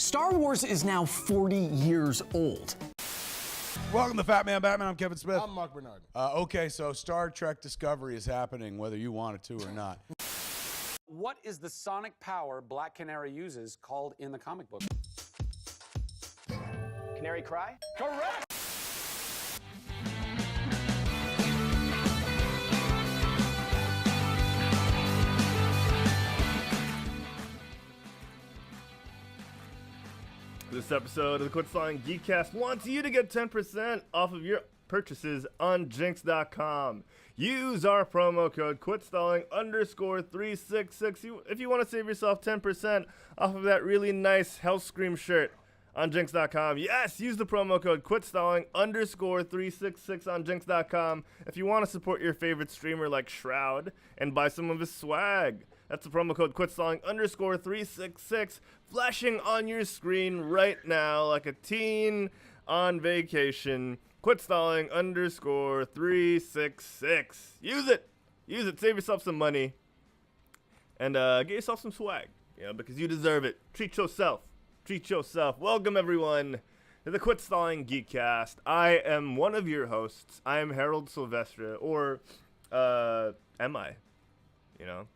Star Wars is now 40 years old. Welcome to Fat Man Batman. I'm Kevin Smith. I'm Mark Bernard. Okay, so Star Trek Discovery is happening, whether you want it to or not. What is the sonic power Black Canary uses called in the comic book? Canary cry? Correct! This episode of the Quit Stalling Geekcast wants you to get 10% off of your purchases on Jinx.com. Use our promo code QuitStalling_366 if you want to save yourself 10% off of that really nice Hellscream shirt on Jinx.com. Yes, use the promo code QuitStalling_366 on Jinx.com if you want to support your favorite streamer like Shroud and buy some of his swag. That's the promo code QuitStalling_366 flashing on your screen right now like a teen on vacation. QuitStalling_366. Use it. Use it. Save yourself some money. And get yourself some swag. You know, because you deserve it. Treat yourself. Treat yourself. Welcome, everyone, to the Quit Stalling Geekcast. I am one of your hosts. I am Harold Silvestre. Or, am I? You know?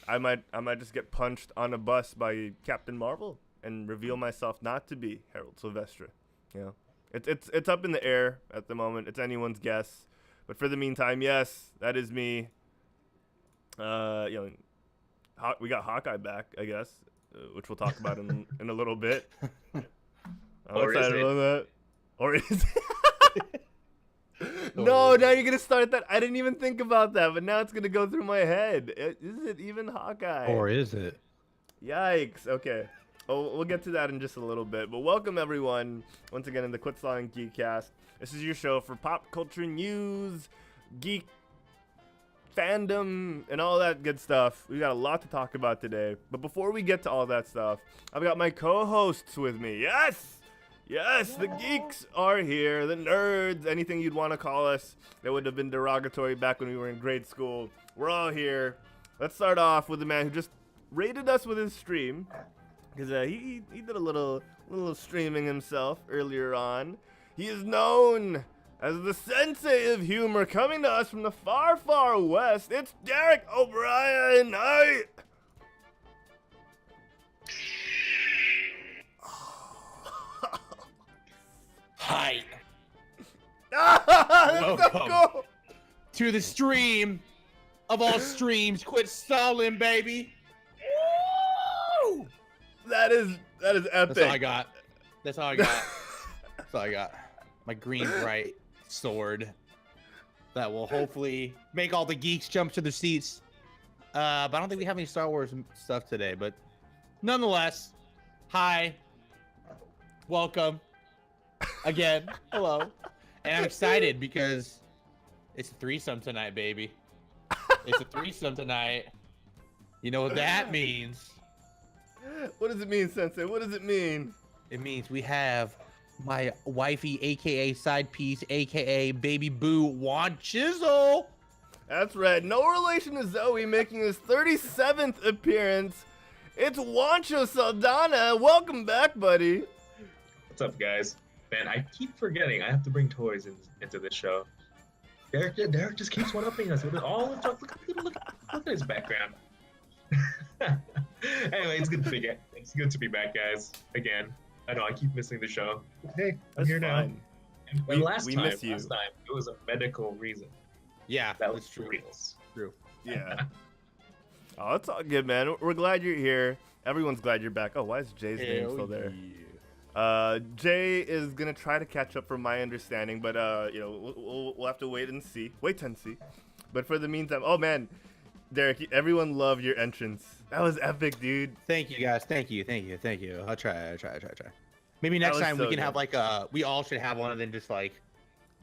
I might just get punched on a bus by Captain Marvel and reveal myself not to be Harold Silvestre. You know? It's up in the air at the moment. It's anyone's guess. But for the meantime, yes, that is me. You know, we got Hawkeye back, I guess, which we'll talk about in a little bit. I'm excited about that. Or is it? No, now you're going to start that. I didn't even think about that, but now it's going to go through my head. Is it even Hawkeye? Or is it? Yikes. Okay. Oh, we'll get to that in just a little bit. But welcome, everyone, once again in the Quit Stalling Geekcast. This is your show for pop culture news, geek fandom, and all that good stuff. We got a lot to talk about today. But before we get to all that stuff, I've got my co-hosts with me. Yes! Yes, the geeks are here, the nerds, anything you'd want to call us that would have been derogatory back when we were in grade school. We're all here. Let's start off with the man who just rated us with his stream, because he did a little streaming himself earlier on. He is known as the sensei of humor, coming to us from the far, far west. It's Derek O'Brien. Hi. Hi. Welcome Welcome to the stream of all streams. Quit stalling, baby. Woo! That is epic. That's all I got. That's all I got. That's all I got. My green bright sword that will hopefully make all the geeks jump to their seats. But I don't think we have any Star Wars stuff today. But nonetheless, hi, welcome again. Hello, and I'm excited because it's a threesome tonight, baby. It's a threesome tonight. You know what that means? What does it mean, Sensei? What does it mean? It means we have my wifey, aka side piece, aka baby boo, Juan Chisel. That's right. No relation to Zoe, making his 37th appearance. It's Juancho Saldana. Welcome back, buddy. What's up, guys? Man, I keep forgetting I have to bring toys into this show. Derek just keeps one-upping us with all the stuff. Look at his background. Anyway, it's good to be back, guys. Again, I know I keep missing the show. Hey, I'm That's here fine. now. And last time miss you. it was a medical reason. Yeah, That was that's true. true. Yeah. Oh, it's all good, man. We're glad you're here. Everyone's glad you're back. Oh, why is Jay's name still there? Jay is gonna try to catch up from my understanding, but you know, we'll have to wait and see. Wait and see. But for the meantime, oh man, Derek, everyone loved your entrance. That was epic, dude. Thank you, guys. Thank you. I'll try. Maybe next time we can have like we all should have one and then just like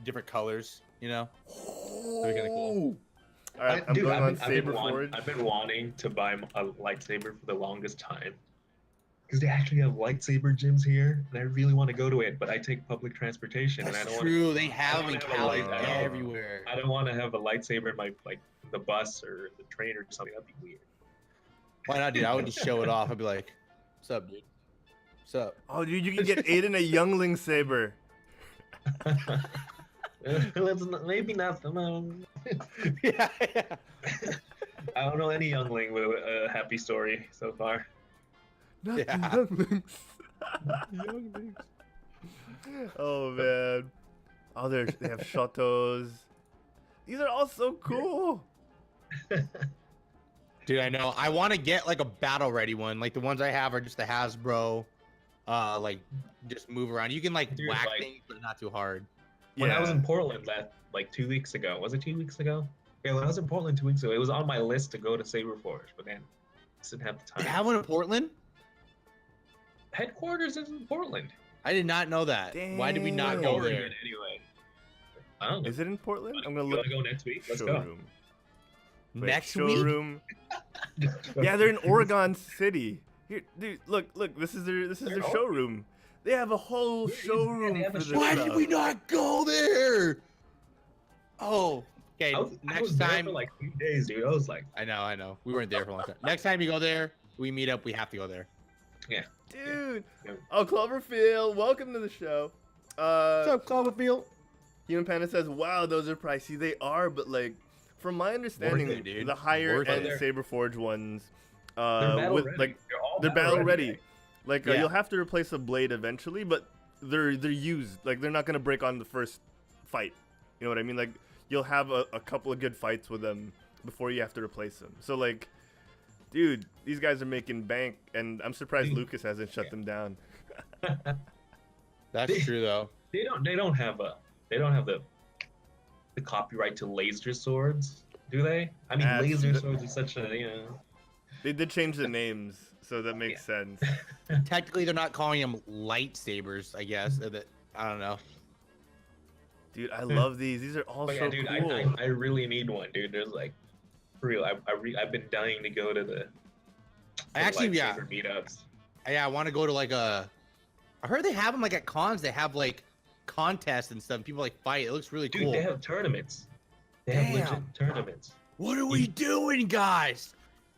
different colors, you know? That'd be kind of cool. All right, I'm going on Saber Forge. I've been wanting to buy a lightsaber for the longest time. Because they actually have lightsaber gyms here, and I really want to go to it, but I take public transportation, and I don't. True, they have them in Cali everywhere. I don't want to have a lightsaber in my the bus or the train or something. That'd be weird. Why not, dude? I would just show it off. I'd be like, "What's up, dude?" So Oh, dude, you can get Aiden a youngling saber. Maybe not. yeah. I don't know any youngling with a happy story so far. Not Yeah. the younglings. Younglings. Oh man. Oh, they have chateaus. These are all so cool. Dude, I know. I want to get like a battle ready one. Like the ones I have are just the Hasbro. Like just move around. You can like Dude, whack like- things, but not too hard. When I was Yeah. in Portland like 2 weeks ago, was it 2 weeks ago? Yeah, when I was in Portland 2 weeks ago, it was on my list to go to Saberforge, but then just didn't have the They time. have one in Portland? Headquarters is in Portland. I did not know that. Why did we not Dang. go Oregon, there? anyway. I don't know. Is it in Portland? I'm gonna You look. wanna go next week? Let's go. Showroom. Wait, Next week? showroom. Yeah, they're in Oregon City. Here, dude, look. This is their They're showroom. They have a whole Yeah, showroom they have for a this Why stuff. did we not go there? Oh, okay. I was Next there time. for like 3 days, dude. I was like, I know. We weren't there for a long time. Next time you go there, we meet up. We have to go there. Dude. Yeah. Oh, Cloverfield, welcome to the show. What's up, Cloverfield? Human Panda says, "Wow, those are pricey. They are, but like, from my understanding, it, dude. the higher Worth end it. Saberforge ones, they're battle with ready. like all they're battle ready. right? Like Yeah. you'll have to replace a blade eventually, but they're used. Like they're not gonna break on the first fight. You know what I mean? Like you'll have a couple of good fights with them before you have to replace them. So like, dude, these guys are making bank, and I'm surprised Dude. Lucas hasn't shut them down. That's true though. They don't have the copyright to laser swords, do they? I mean, That's- laser swords is such a They did change the names, so that makes sense. Technically, they're not calling them lightsabers. I guess. I don't know. Dude, I love these. These are all But so yeah, dude, cool. I really need one, dude. There's like, for real, I've been dying to go to the lightsaber meetups. Yeah, I want to go to like a. I heard they have them like at cons. They have like contests and stuff. People like fight. It looks really Dude, cool. they have tournaments. They have legit Damn. tournaments. What are we doing, guys?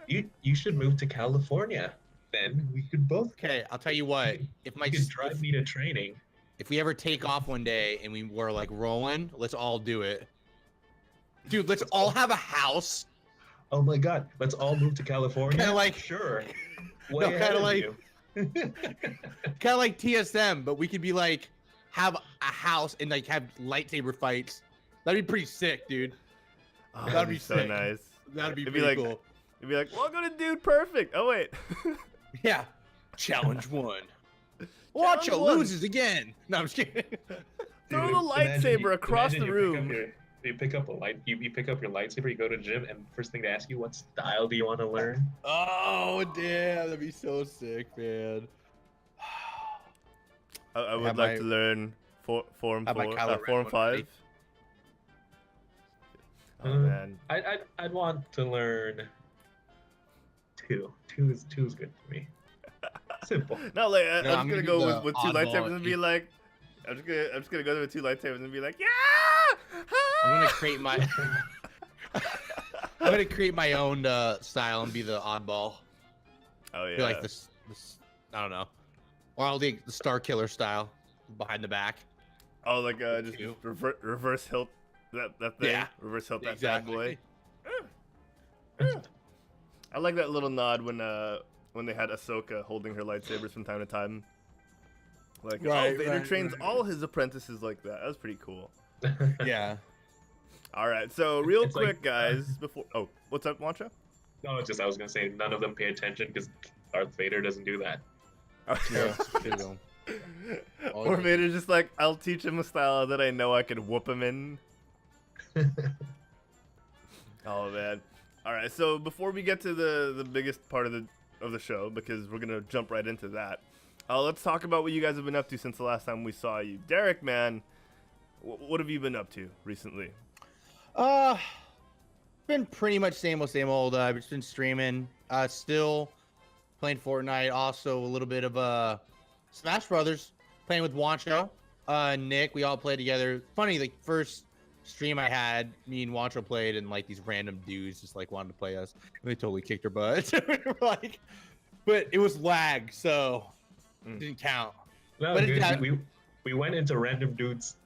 You should move to California. Then we could both. Okay, I'll tell you what. If my You could drive me to training. if we ever take off one day and we were like rolling, let's all do it. Dude, let's all have a house. Oh my God, let's all move to California. Kinda like- sure. No, Way ahead kinda of like- you. Kind of like TSM, but we could be like have a house and like have lightsaber fights. That'd be pretty sick, dude. Oh, that'd be so sick. nice. That'd be It'd be pretty like- cool. It'd be like, welcome to Dude Perfect. Oh wait. Yeah. Challenge one. Watch Challenge one. loses again. No, I'm just kidding. Throw Dude, the lightsaber imagine across the you pick up room. You pick up you pick up your lightsaber, you go to the gym, and first thing they ask you, what style do you want to learn? Oh damn, that'd be so sick, man. I would have like my- to learn form have my Kylo Ren form one 5. ready. Oh Uh, man. I'd want to learn 2. 2 is good for me. Simple. No, like No, I'm I'm just gonna gonna go do with the two oddball lightsabers and be and- like, I'm just gonna go there with 2 lightsabers and be like, yeah. I'm gonna create my I'm gonna create my own style and be the oddball. Oh yeah. Be like this I don't know. Or I'll do the Star Killer style behind the back. Oh, like just You. reverse hilt that thing. Yeah, Reverse hilt that bad exactly. boy. I like that little nod when they had Ahsoka holding her lightsabers from time to time. Like, Right, Vader right, trains right. all his apprentices like that. That was pretty cool. Yeah. All right, so real It's like- quick, guys, before what's up, Wancha? No, it's just I was gonna say none of them pay attention because Darth Vader doesn't do that. Yeah. True. Or Vader's just like, I'll teach him a style that I know I could whoop him in. Oh man. All right, so before we get to the biggest part of the show, because we're gonna jump right into that, let's talk about what you guys have been up to since the last time we saw you. Derek, man, what have you been up to recently? Been pretty much same old. I've just been streaming. Still playing Fortnite. Also a little bit of Smash Brothers. Playing with Wancho, Nick. We all played together. Funny, like first stream I had, me and Wancho played, and like these random dudes just like wanted to play us. And they totally kicked our butt. Like, but it was lag, so Didn't count. No, But dude, it- we went into random dudes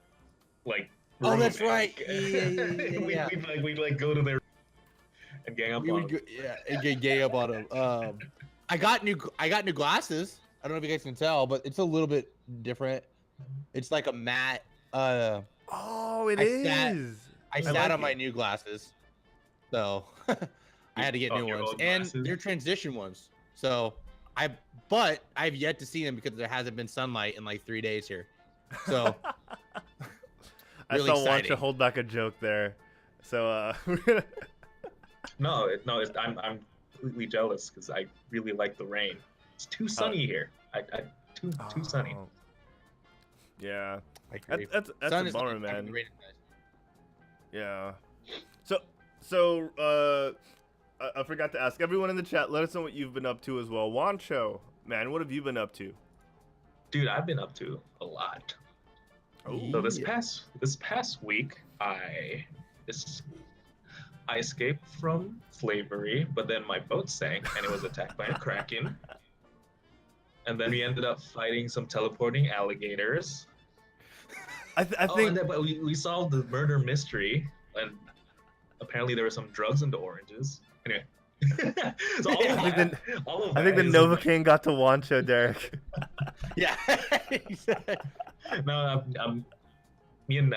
like. Oh, room that's and- right. Yeah. we'd like go to their and gang up We on would them. go, yeah, and get gay up on him. I got new glasses. I don't know if you guys can tell, but it's a little bit different. It's like a matte. Oh, it I is. sat- I sat like on my it. new glasses, so I had to get Oh, new your ones, old and glasses? they're transition ones. So I've yet to see them because there hasn't been sunlight in like 3 days here. So I really saw exciting. Wancha hold back a joke there. So No, I'm completely jealous because I really like the rain. It's too sunny here. Too sunny. Oh. Yeah, I agree. that's Sun a is bummer, nice, man. the rain is nice. Yeah. I forgot to ask everyone in the chat. Let us know what you've been up to as well. Wancho, man, what have you been up to? Dude, I've been up to a lot. Oh, So this past week, I escaped from slavery, but then my boat sank and it was attacked by a kraken. And then we ended up fighting some teleporting alligators. I think But we solved the murder mystery, and apparently there were some drugs in the oranges. Anyway, so I think the Novocaine got to Wancho, Derek. Yeah. No, me and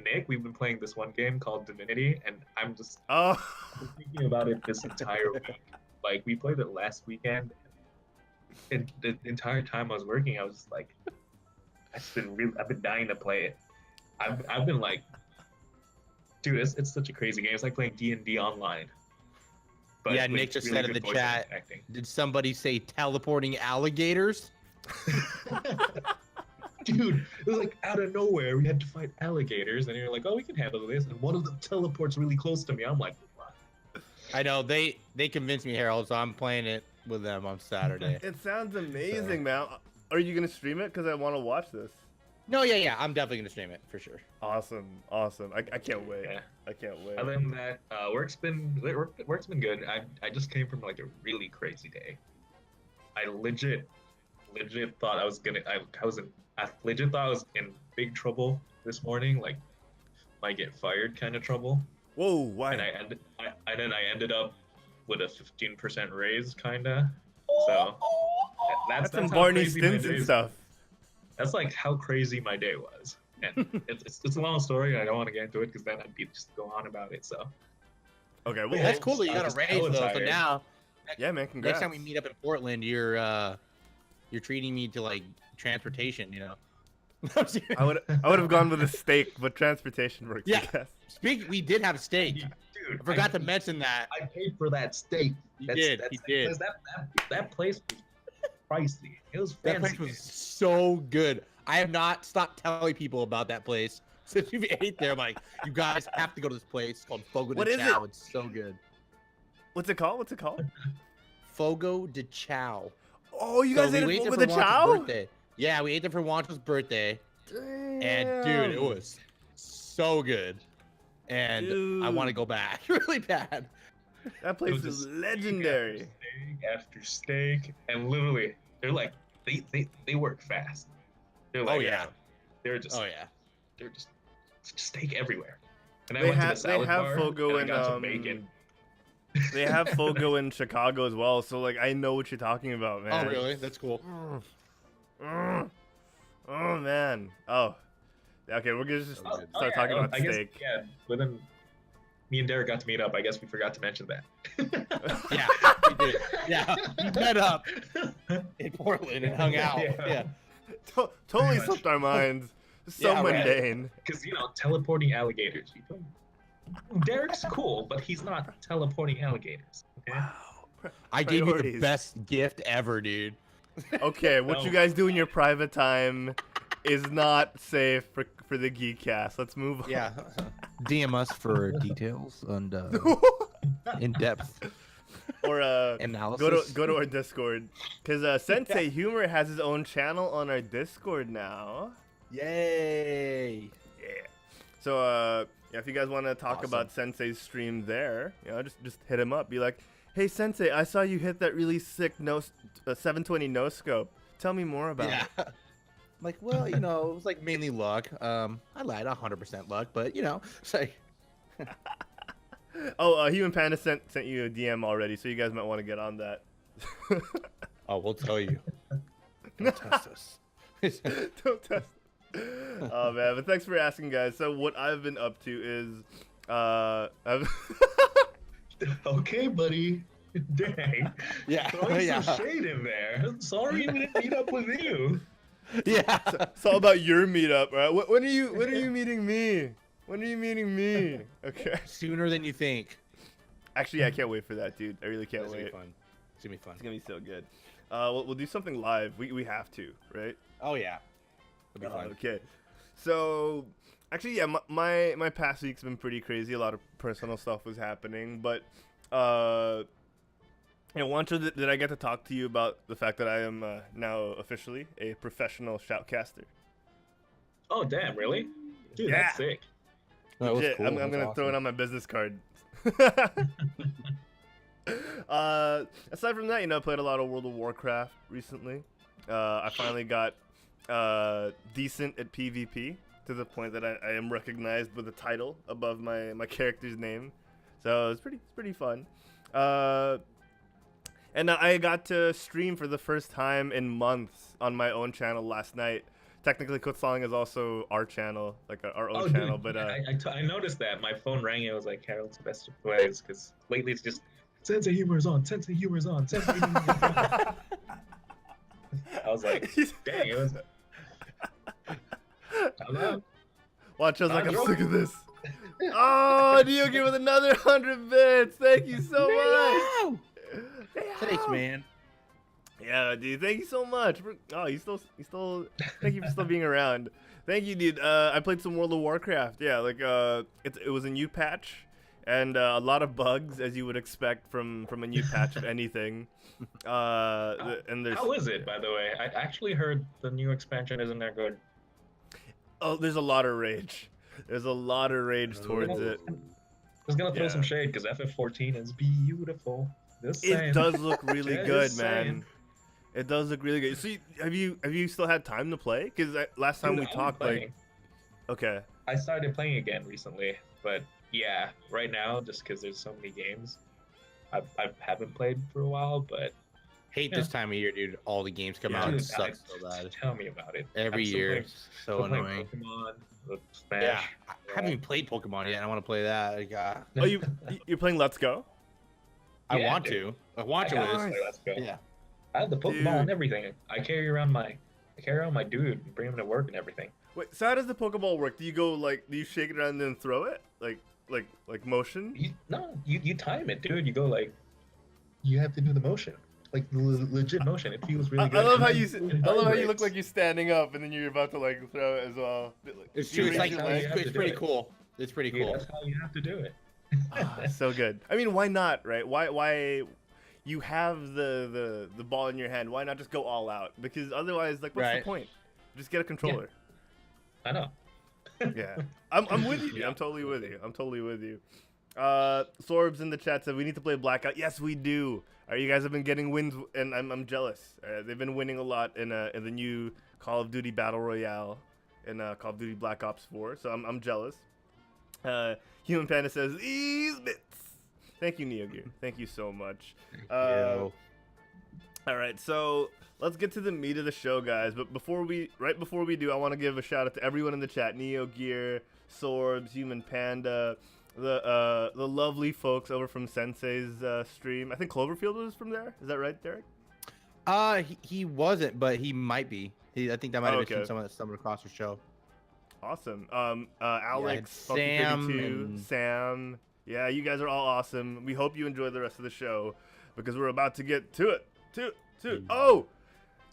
Nick, we've been playing this one game called Divinity, and I'm just Oh, thinking about it this entire week. Like we played it last weekend, and the entire time I was working, I was just like, I've been dying to play it. I've been like, dude, it's such a crazy game. It's like playing D&D online. But Yeah, with Nick just really said in good the voice chat, acting. did somebody say teleporting alligators? Dude, it was like out of nowhere. We had to fight alligators, and you're like, "Oh, we can handle this." And one of them teleports really close to me. I'm like, "What?" I know they convinced me, Harold, so I'm playing it with them on Saturday. it sounds amazing, man. Are you gonna stream it? Because I want to watch this. No, yeah, I'm definitely gonna stream it for sure. Awesome. I can't wait. Yeah. I can't wait. Other than that, work's been good. I just came from like a really crazy day. I legit thought I was in big trouble this morning, like might get fired kind of trouble. Whoa, why? And I ended up with a 15% raise, kinda. So That's some how Barney crazy my Stinson day- stuff. That's like how crazy my day was, and it's a long story. And I don't want to get into it because then I'd be just go on about it. So Okay, well, Hey, that's cool that you got a just raise hella though. So tired. now yeah, man, congrats. next time we meet up in Portland, you're treating me to like transportation, you know. I'm serious. I would have gone with a steak, but transportation works. Yeah. I guess. We did have steak. Dude, I forgot to mention that. I paid for that steak. You did. because That place was pricey. It was That fancy. place was so good. I have not stopped telling people about that place since we've ate there. I'm like, you guys have to go to this place. It's called Fogo What de is Chao. it? It's so good. What's it called? Fogo de Chao. Oh, you So guys ate we it there with for the Wancho's chow? birthday. Yeah, we ate there for Wancho's birthday. And dude, it was so good. And I want to Dude. go back really bad. That It place was is just legendary. Steak after steak, and literally, they're like they work fast. They're like, Oh yeah. they're just Oh yeah. they're just steak everywhere. And I They went to have the salad bar Fogo and I and got some bacon. they have Fogo in Chicago as well. So like I know what you're talking about, man. Oh really? That's cool. Oh man. Oh. Okay, we're gonna just start talking about I guess, steak. yeah, but then me and Derek got to meet up. I guess we forgot to mention that. Yeah, we did. Yeah, we met up in Portland and hung out. Yeah. Totally Pretty much. slipped our minds. So Yeah, right. mundane. Because teleporting alligators. Derek's cool, but he's not teleporting alligators. Okay? I gave you the Priorities. best gift ever, dude. Okay, what you No. guys do in your private time is not safe for the Geekcast. Let's move on. Yeah. DM us for details and in-depth Or analysis. go to our Discord, because Sensei Humor has his own channel on our Discord now. Yay! Yeah. So yeah, if you guys want to talk Awesome. about Sensei's stream there, just hit him up. Be like, hey Sensei, I saw you hit that really sick 720 no scope. Tell me more about Yeah. it. Like, well, you know, it was like mainly luck. I lied, 100% luck, but you know, it's like, Oh, Human Panda sent you a DM already, so you guys might want to get on that. oh, we'll tell you. Don't test us. Don't test. Oh man, but thanks for asking, guys. So what I've been up to is, I've Okay, buddy. Dang. Yeah, Throwing yeah, some shade in there. Sorry we didn't meet up with you. yeah. it's all about your meetup, right? When are you meeting me? When are you meeting me? Okay. Sooner than you think. Actually, I can't wait for that, dude. I really can't It's gonna wait. be fun. It's gonna be fun. It's gonna be so good. We'll do something live. We have to, right? Oh yeah, it'll be fun. Okay. So, actually, yeah, my past week's been pretty crazy. A lot of personal stuff was happening, but Wancho, did I get to talk to you about the fact that I am now officially a professional shoutcaster? Oh, damn, really? Dude, Yeah. that's sick. That was Legit. cool. I'm That's gonna throw it awesome. on my business card. Aside from that, I played a lot of World of Warcraft recently. I finally got decent at PvP to the point that I am recognized with a title above my character's name. So it's pretty fun. And I got to stream for the first time in months on my own channel last night. Technically, Kutzlang is also our channel, like our own channel, dude, but I noticed that. My phone rang and it was like, Harold's best of plays, because lately it's just, sense of humor is on, sense of humor is on, sense of humor is on. I was like, dang, it was... Hello? Watch, I was like, I'm Andrew? sick of this. Oh, Neo with another 100 bits. Thank you so much. Thanks, man. Yeah, dude. Thank you so much. Oh, you still. Thank you for still being around. Thank you, dude. I played some World of Warcraft. Yeah, like it was a new patch, and a lot of bugs, as you would expect from a new patch of anything. And there's How is it, by the way? I actually heard the new expansion isn't that good. there's a lot of rage. There's a lot of rage towards it. I was gonna throw Yeah. some shade because FF14 is beautiful. Just saying. It does look really Just good, saying. man. It does look really good. So, have you still had time to play? Because last time Dude, we I'm talked, playing. like, okay, I started playing again recently, but yeah, right now just because there's so many games, I haven't played for a while. But Hate this time of year, dude. All the games come Yeah. out and dude, it sucks so bad. tell me about it. Every I'm still year, playing- it's so still playing annoying. Pokemon, the Smash. Yeah, I haven't even played Pokemon yet. I want to play that. Like, oh, you're playing Let's Go? I Yeah, want dude. to. I want to. I gotta Is play Let's Go. yeah. I have the Pokeball Dude. and everything. I carry around my dude and bring him to work and everything. Wait, so how does the Pokeball work? Do you shake it around and then throw it, like motion? You time it, dude. You go like, you have to do the motion, like the legit motion. It feels really I good. love And how then you it I love how you look vibrates. like you're standing up and then you're about to like throw it as well. It's You true. It's raise like your how you leg. have to it's do pretty it. cool. It's pretty Dude, cool. that's how you have to do it. Ah, so good. I mean, why not, right? Why you have the ball in your hand? Why not just go all out? Because otherwise, like, what's the Right. point? Just get a controller. I know. Yeah, I'm with you. Dude. I'm totally with you. I'm totally with you. Sorbs in the chat said we need to play Blackout. Yes, we do. You guys have been getting wins, and I'm jealous. They've been winning a lot in the new Call of Duty Battle Royale and Call of Duty Black Ops 4. So I'm jealous. Human Panda says these bits. Thank you, NeoGear. Thank you so much. Yo. All right, so let's get to the meat of the show, guys. But before we do, I want to give a shout out to everyone in the chat: NeoGear, Sorbs, Human Panda, the lovely folks over from Sensei's stream. I think Cloverfield was from there. Is that right, Derek? He wasn't, but he might be. I think that might have okay. been someone that stumbled across the show. Awesome. Alex, Sam, Funky32, and- Sam. Yeah, you guys are all awesome. We hope you enjoy the rest of the show because we're about to get to it. Oh,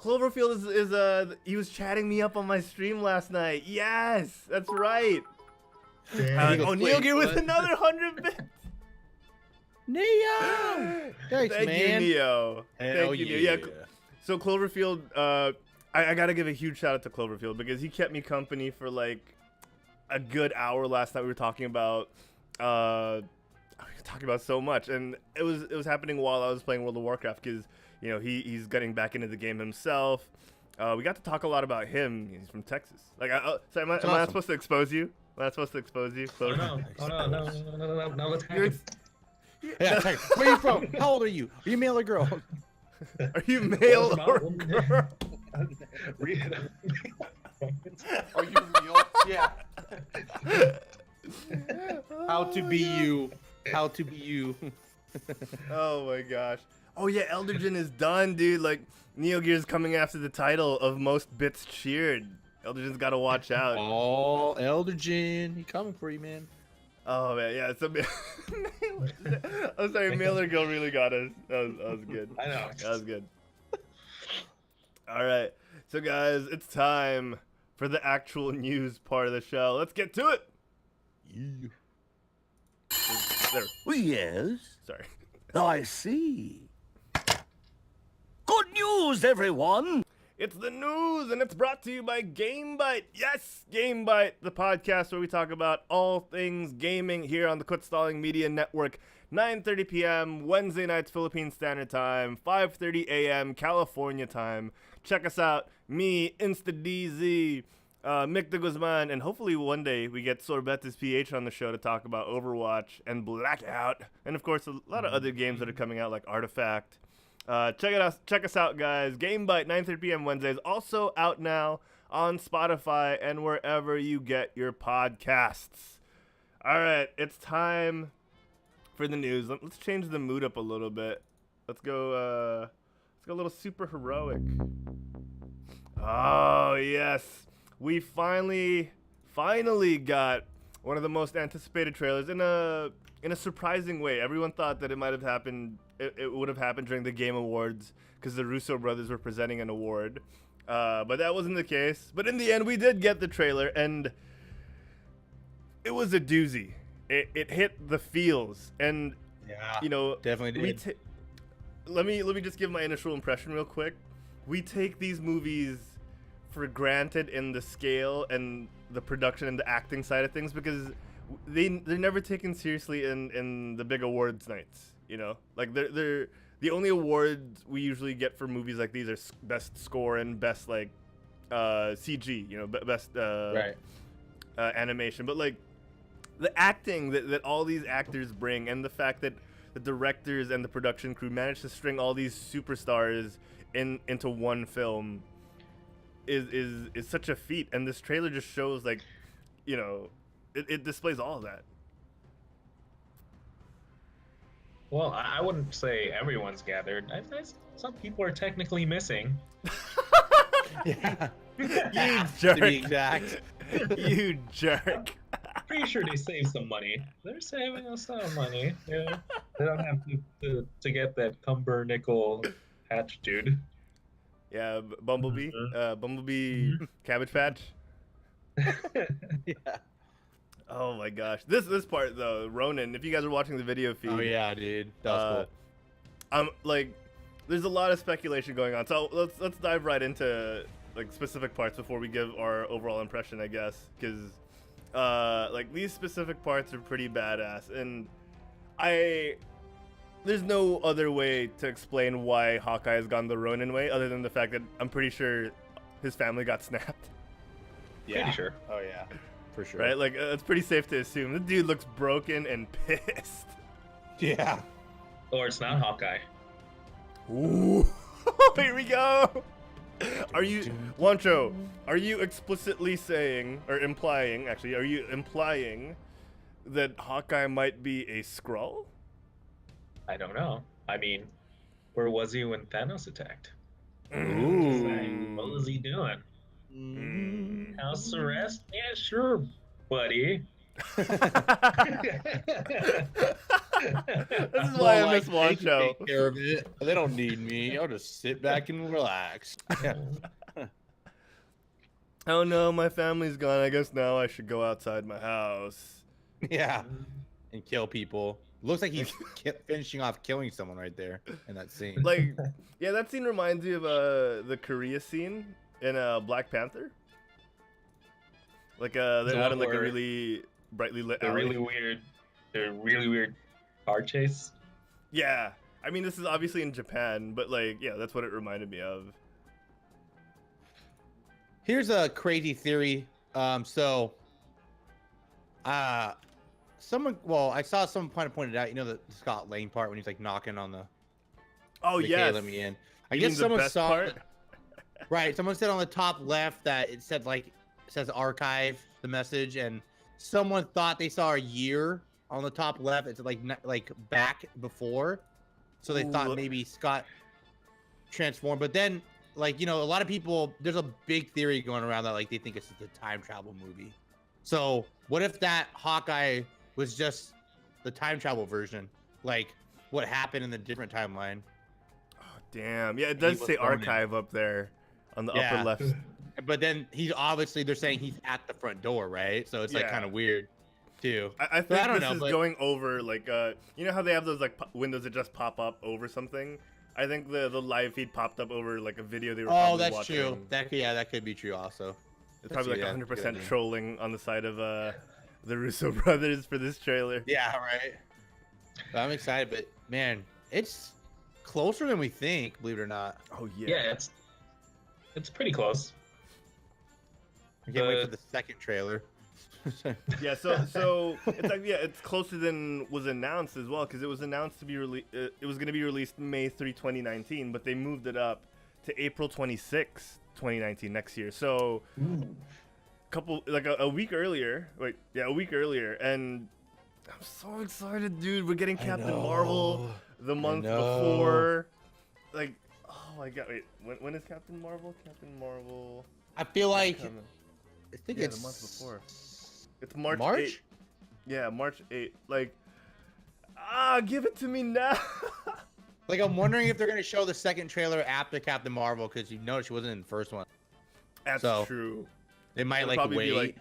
Cloverfield is he was chatting me up on my stream last night. Yes, that's right. Damn. Neo Gear with another 100 bits. Neo! Thanks, Thank man. you, Neo. Hell Thank you, Neo. Yeah. So Cloverfield, I gotta give a huge shout out to Cloverfield because he kept me company for like a good hour last night. We were talking about so much, and it was happening while I was playing World of Warcraft because he's getting back into the game himself. We got to talk a lot about him. He's from Texas. Like, so am I awesome. not supposed to expose you? Am I not supposed to expose you? Oh no! No! Let's hack You're him. Yeah, it's like, where are you from? How old are you? Are you male or girl? Are you male Well, or well, girl? Are you real? Yeah. How to be you? How to be you? Oh my gosh. Oh yeah, Eldergen is done, dude. Like, Neo Gear's coming after the title of most bits cheered. Eldergen's got to watch out. Oh, Eldergen, he coming for you, man. Oh man, yeah. So, I'm sorry, Mailer Girl really got us. That was good. I know. That was good. All right, so guys, it's time for the actual news part of the show. Let's get to it. Yeah. There. Yes, Sorry. I see. Good news, everyone! It's the news, and it's brought to you by GameBite. Yes, GameBite, the podcast where we talk about all things gaming here on the Quit Stalling Media Network. 9:30 p.m. Wednesday nights Philippine Standard Time, 5:30 a.m. California time. Check us out. Me, InstaDZ, Mick de Guzman, and hopefully one day we get Sorbetes PH on the show to talk about Overwatch and Blackout, and of course a lot of other games that are coming out like Artifact. Check us out, guys. GameBite, 9:30 p.m. Wednesdays. Also out now on Spotify and wherever you get your podcasts. All right, it's time for the news. Let's change the mood up a little bit. Let's go a little super heroic. Oh yes, we finally got one of the most anticipated trailers in a surprising way. Everyone thought that it might have happened. It would have happened during the Game Awards because the Russo brothers were presenting an award, but that wasn't the case. But in the end, we did get the trailer, and it was a doozy. It hit the feels, and Yeah, you know, definitely did. let me just give my initial impression real quick. We take these movies for granted in the scale and the production and the acting side of things because they're never taken seriously in the big awards nights. You know, like they're the only awards we usually get for movies like these are best score and best like CG. You know, best Right. animation. But like the acting that all these actors bring, and the fact that the directors and the production crew managed to string all these superstars into one film is such a feat. And this trailer just shows, like, you know, it displays all of that. Well, I wouldn't say everyone's gathered. Some people are technically missing. Yeah. You To jerk. be exact. You jerk. Pretty sure they saved some money. They're saving us some money. Yeah, they don't have to get that Cumbernickel hatch, dude. Yeah, Bumblebee. Bumblebee Cabbage Patch. Yeah. Oh my gosh. This part though, Ronan, if you guys are watching the video feed. Oh yeah, dude. That was cool. Like, there's a lot of speculation going on. So let's dive right into like specific parts before we give our overall impression, I guess, because like these specific parts are pretty badass, and there's no other way to explain why Hawkeye has gone the Ronin way other than the fact that I'm pretty sure his family got snapped. Yeah. Pretty sure. Oh yeah. For sure. Right? Like, it's pretty safe to assume. The dude looks broken and pissed. Yeah. Or it's not Hawkeye. Ooh. Here we go. Are you, Wancho, are you explicitly saying, or implying, actually, are you implying that Hawkeye might be a Skrull? I don't know. I mean, where was he when Thanos attacked? Ooh. What was he doing? Mm. House arrest? Yeah, sure, buddy. This is why I miss They can Wancho. take care of it. They don't need me. I'll just sit back and relax. Oh no, my family's gone. I guess now I should go outside my house. Yeah. And kill people. Looks like he's finishing off killing someone right there in that scene. Like, yeah, that scene reminds me of the Korea scene in Black Panther. Like, they're The out in one like a where really brightly lit The alley. really weird car chase. Yeah, I mean, this is obviously in Japan, but like, yeah, that's what it reminded me of. Here's a crazy theory. I saw someone pointed out, the Scott Lang part when he's like knocking on the Oh "Hey, yes. let me in." I You mean guess the someone best saw part? right. Someone said on the top left that it says archive the message, and someone thought they saw a year on the top left. It's like back before, so they thought Ooh. maybe Scott transformed. But then, a lot of people, there's a big theory going around that they think it's just a time travel movie. So what if that Hawkeye was just the time travel version, like what happened in the different timeline? Oh, damn. Yeah, it He does was say born in. archive up there on the Yeah. upper left. But then they're saying he's at the front door, right? So it's Yeah. kind of weird too. I But I think don't this know, is but- going over you know how they have those windows that just pop up over something. I think the live feed popped up over a video they were. Oh, probably that's watching. true. That could be true also. It's probably Yeah, 100% good idea. trolling on the side of the Russo brothers for this trailer. Yeah, right. But I'm excited, but man, it's closer than we think, believe it or not. Oh yeah. Yeah, it's pretty close. I can't wait for the second trailer. Yeah, so it's closer than was announced as well, because it was announced to be it was going to be released May 3, 2019, but they moved it up to April 26, 2019 next year. So a week earlier. A week earlier, and I'm so excited, dude. We're getting Captain Marvel the month before. Oh my god, wait, when is Captain Marvel? Captain Marvel. I feel like coming. I think Yeah, it's the month before. It's March. March? 8th. Yeah, March 8th. Give it to me now. I'm wondering if they're gonna show the second trailer after Captain Marvel, because you noticed she wasn't in the first one. That's So, true. They might It'll probably be wait.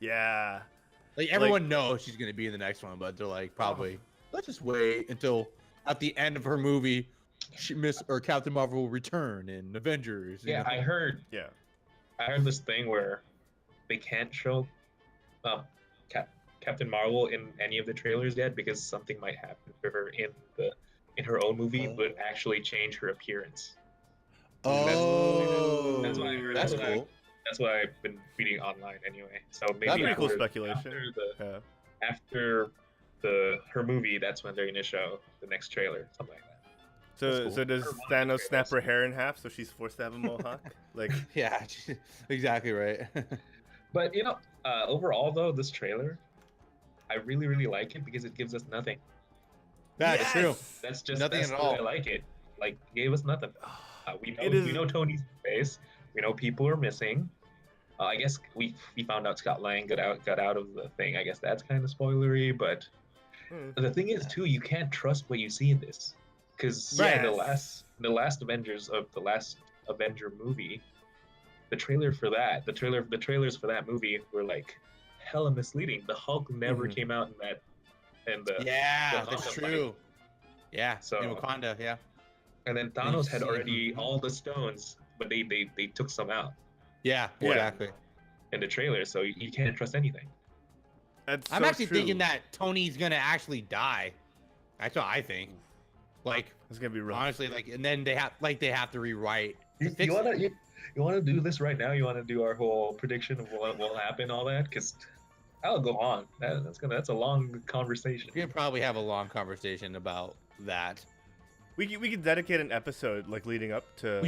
yeah. Everyone knows she's gonna be in the next one, but they're probably let's just wait until at the end of her movie, Captain Marvel will return in Avengers. you Yeah, know? I heard this thing where they can't show Captain Marvel in any of the trailers yet because something might happen to her in her own movie, but actually change her appearance. Oh, That's what I heard. That's cool. That's what I've been reading online anyway. So maybe That'd be Pretty cool after- speculation. After her movie, that's when they're gonna show the next trailer, something like that. So cool. so does Or one of the Thanos trailers. snap her hair in half so she's forced to have a mohawk? Yeah, exactly right. But overall though, this trailer, I really really like it because it gives us nothing. That's Yes! true. That's just Nothing that's at the way all. I like it. Gave us nothing. We It is- know Tony's face. We know people are missing. I guess we found out Scott Lang got out of the thing. I guess that's kind of spoilery, but the thing is too, you can't trust what you see in this, because Yes. the last Avengers of the last Avenger movie, the trailers for that movie were hella misleading. The Hulk never Mhm. came out in that, and the Yeah, the that's Hulk true. Yeah, So- in Wakanda. Yeah. and then Thanos had see- already all the stones, but they took some out Yeah, Yeah. exactly. in the trailer, so you can't trust anything. That's I'm so actually true. thinking that Tony's gonna actually die. That's what I think. It's gonna be rough. Honestly, and then they have to rewrite. to You fix wanna it. you wanna do this right now? You wanna do our whole prediction of what will happen, all that? Because I'll go on. That's a long conversation. We can probably have a long conversation about that. We could dedicate an episode leading up to.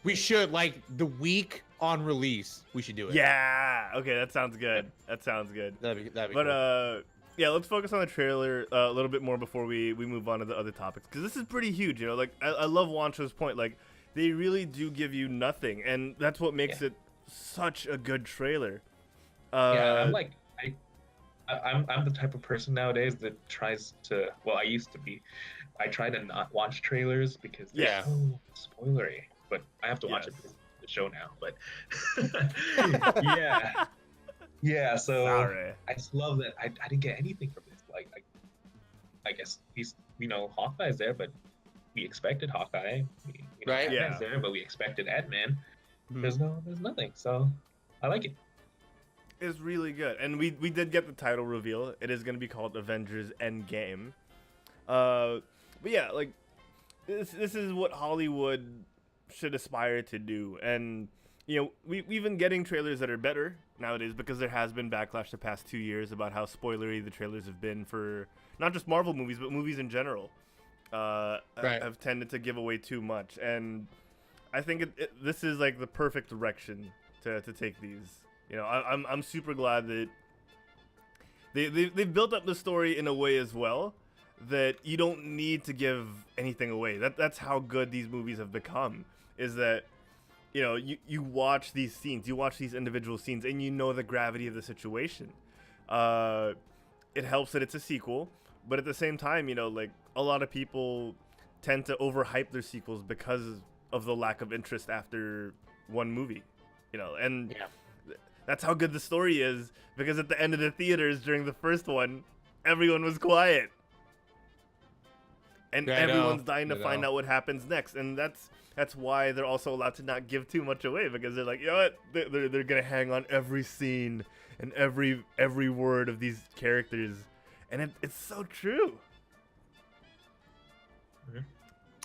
We should the week on release. We should do it. Yeah. Okay, that sounds good. That'd be That'd be But cool. yeah, let's focus on the trailer a little bit more before we move on to the other topics, because this is pretty huge. I love Wancho's point. They really do give you nothing, and that's what makes it such a good trailer. Yeah, I'm the type of person nowadays that tries to. Well, I used to be. I try to not watch trailers because they're Yeah. so spoilery. But I have to watch it Yes. because it's the show now. But yeah. So Sorry. I just love that I didn't get anything from this. I guess Hawkeye's there, but we expected Hawkeye. Right. Yeah. Ant-Man's there, but we expected Ant-Man. Mhm. There's nothing. So I like it. It's really good, and we did get the title reveal. It is going to be called Avengers Endgame. But yeah, this is what Hollywood should aspire to do, and you know, we've been getting trailers that are better nowadays because there has been backlash the past 2 years about how spoilery the trailers have been for not just Marvel movies, but movies in general. Have tended to give away too much. And I think this is like the perfect direction to take these. You know, I'm super glad that they've built up the story in a way as well that you don't need to give anything away. That's how good these movies have become, is that, you know, you watch these scenes, you watch these individual scenes, and you know the gravity of the situation. It helps that it's a sequel, but at the same time, you know, like, a lot of people tend to overhype their sequels because of the lack of interest after one movie, you know, and that's how good the story is, because at the end of the theaters during the first one, everyone was quiet. And everyone's dying to find out what happens next, and that's why they're also allowed to not give too much away, because they're like, you know what, they're gonna hang on every scene and every word of these characters, and it's so true.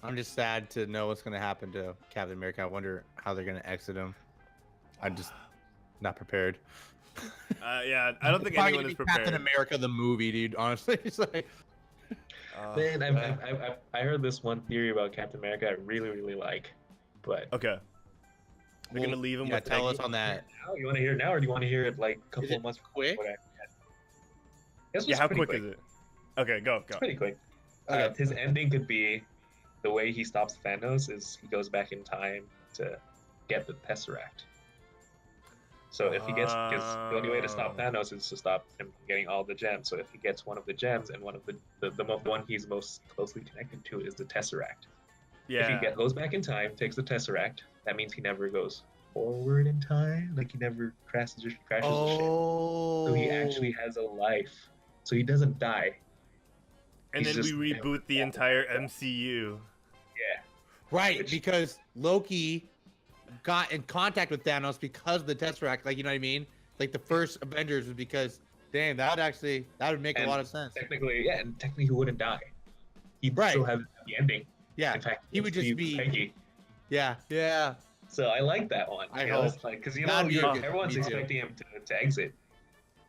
I'm just sad to know what's gonna happen to Captain America. I wonder how they're gonna exit him. I'm just not prepared. Yeah, I don't think Probably anyone gonna is be prepared. Captain America the movie, dude. Honestly, it's like. Man, I heard this one theory about Captain America I really, really like, but Okay. They're gonna leave him yeah, with tell Peggy? us on that. now you want to hear it now, or do you want to hear it like a couple Is it of months quick? before that? This Yeah, was how pretty quick is it? Okay, go. It's pretty quick. Okay. His ending could be the way he stops Thanos is he goes back in time to get the Tesseract. So if he gets the only way to stop Thanos is to stop him from getting all the gems. So if he gets one of the gems, and one of the one he's most closely connected to is the Tesseract. If he Yeah. goes back in time, takes the Tesseract, that means he never goes forward in time. Like, he never crashes the ship. So he actually has a life. So he doesn't die. And He's then we just- reboot the entire MCU. Yeah. Right, Which- because Loki got in contact with Thanos because of the Tesseract. Like, you know what I mean? Like, the first Avengers was because, damn, that would make a And lot of sense. Technically, yeah, and technically he wouldn't die. He'd Right. still have the ending. Yeah, In fact, he would just be. Peggy. Yeah. So I like that one. I you know, hope. it's like, because you know That'd be good. everyone's Me too. expecting him to exit.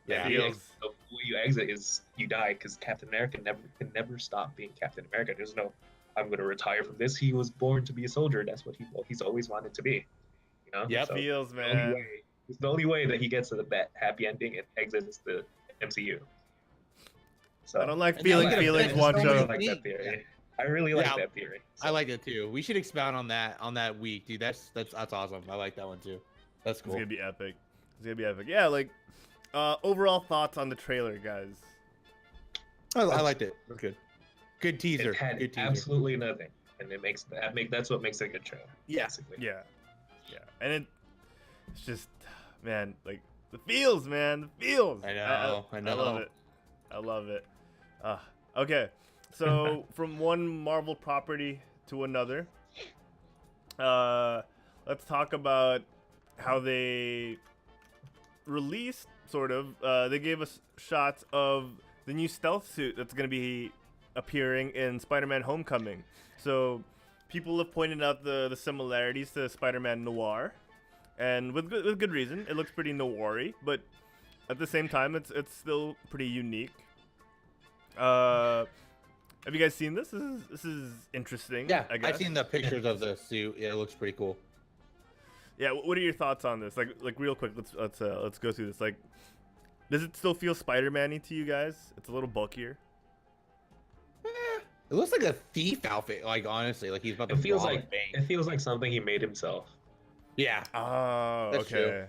Yeah. And Feels- the way you exit is you die, because Captain America can never stop being Captain America. There's no, I'm going to retire from this. He was born to be a soldier. That's what he's always wanted to be. You know. Yep. So Feels, the only man. way, it's the only way that he gets to that happy ending and exits the MCU. So I don't like And feeling now we feelings, gotta finish I Juancho. so like many- that theory. I really like Yeah. that theory. I like it too. We should expound on that week, dude. That's awesome. I like that one too. That's It's cool. gonna be epic. It's gonna be epic. Yeah, like, overall thoughts on the trailer, guys. I liked it. It was good. Good teaser. It had Good teaser. absolutely nothing, and that's what makes it a good trailer. Yeah. Basically. Yeah, and it's just, man, like, the feels, man, the feels. I know. I love it. Okay, so from one Marvel property to another, let's talk about how they released, sort of. They gave us shots of the new stealth suit that's going to be appearing in Spider-Man Homecoming. So people have pointed out the similarities to Spider-Man Noir, and with good reason. It looks pretty noir-y, but at the same time, it's still pretty unique. Have you guys seen this? This is interesting. Yeah, I guess. I've seen the pictures of the suit. Yeah, it looks pretty cool. Yeah, what are your thoughts on this? Like real quick, let's go through this. Like, does it still feel Spider-Man-y to you guys? It's a little bulkier. It looks like a thief outfit. Like, honestly, like he's about to. It feels rob a like bank. something he made himself. Yeah. Oh, That's okay. true.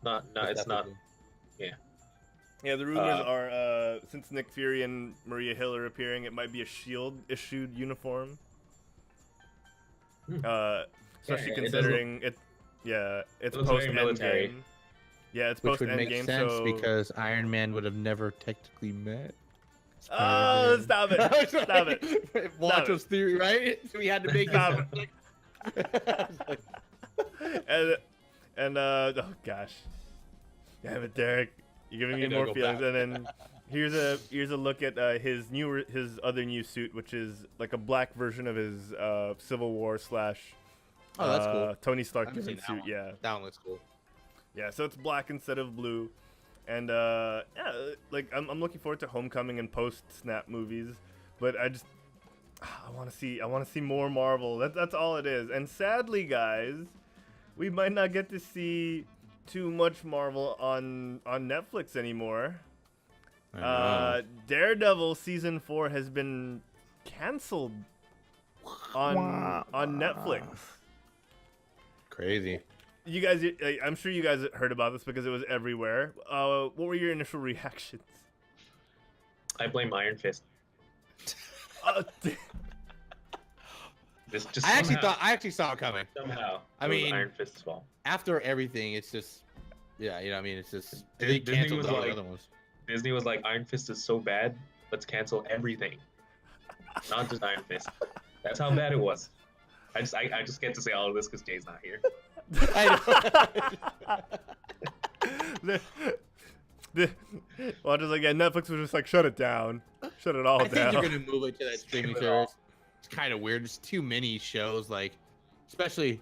No, it's not. definitely- Yeah, the rumors are since Nick Fury and Maria Hill are appearing, it might be a Shield issued uniform. Hmm. Especially Yeah, considering it's looks very post military. Endgame. Yeah, it's Which post would make Endgame, sense so because Iron Man would have never technically met. oh, stop it! Stop it! Wancho's theory, right? So we had to make Stop it. and oh gosh, damn it, Derek, you're giving me I gotta more go feelings. back. And then here's a look at his other new suit, which is like a black version of his Civil War / Oh, that's cool. Tony Stark I haven't different seen suit. that Yeah. That one looks cool. Yeah, so it's black instead of blue, and yeah, like I'm looking forward to Homecoming and post Snap movies, but I want to see more Marvel. That's all it is. And sadly, guys, we might not get to see too much Marvel on Netflix anymore. Daredevil season 4 has been canceled on Netflix. Crazy. You guys, I'm sure you guys heard about this because it was everywhere. What were your initial reactions? I blame Iron Fist. Just I actually saw it coming. somehow. I it was mean, Iron Fist's fault. After everything, it's just, yeah, you know what I mean? It's just, Disney they canceled was all the like- other ones. Disney was like, Iron Fist is so bad, let's cancel everything. Not just Iron Fist. That's how bad it was. I just get to say all of this because Jay's not here. Well, just like Netflix was just like shut it down, shut it all I think down. they're gonna move it to that streaming it service. It's kind of weird. There's too many shows, like, especially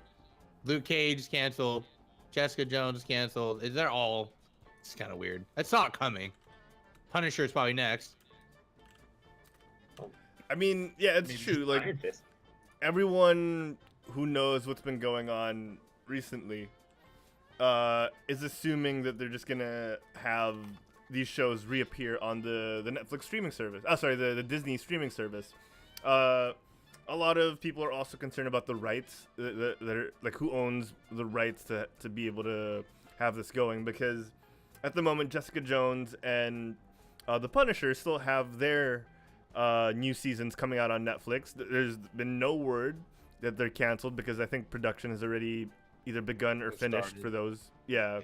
Luke Cage is canceled, Jessica Jones is canceled. They're all. It's kind of weird. I saw it coming. Punisher is probably next. I mean, yeah, it's Maybe true. just Like Iron Fist. everyone who knows what's been going on recently is assuming that they're just gonna have these shows reappear on the Netflix streaming service. Oh, sorry, the Disney streaming service. A lot of people are also concerned about the rights, that are, like, who owns the rights to be able to have this going, because at the moment Jessica Jones and the Punisher still have their new seasons coming out on Netflix. There's been no word that they're canceled because I think production has already either begun or finished started. for those. Yeah.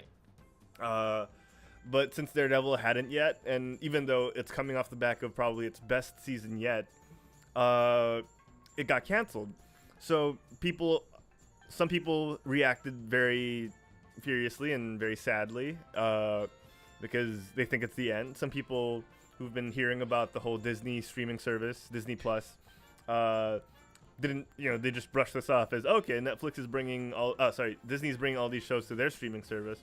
But since Daredevil hadn't yet, and even though it's coming off the back of probably its best season yet, it got canceled. So some people reacted very furiously and very sadly because they think it's the end. Some people who've been hearing about the whole Disney streaming service, Disney Plus, didn't, they just brushed this off as, okay, Netflix is bringing Disney's bringing all these shows to their streaming service.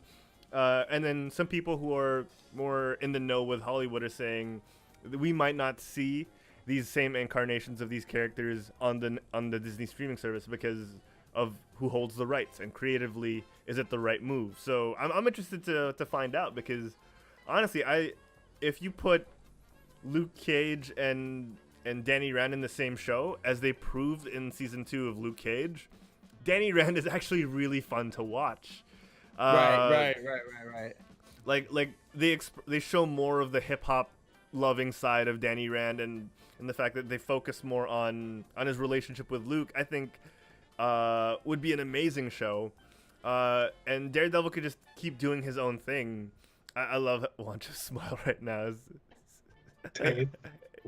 And then some people who are more in the know with Hollywood are saying that we might not see these same incarnations of these characters on the Disney streaming service because of who holds the rights, and creatively, is it the right move? So I'm interested to find out, because honestly, if you put Luke Cage and Danny Rand in the same show, as they proved in season 2 of Luke Cage, Danny Rand is actually really fun to watch. Right. Like they show more of the hip hop loving side of Danny Rand, and the fact that they focus more on his relationship with Luke, I think would be an amazing show. And Daredevil could just keep doing his own thing. I love Wancho's smile right now.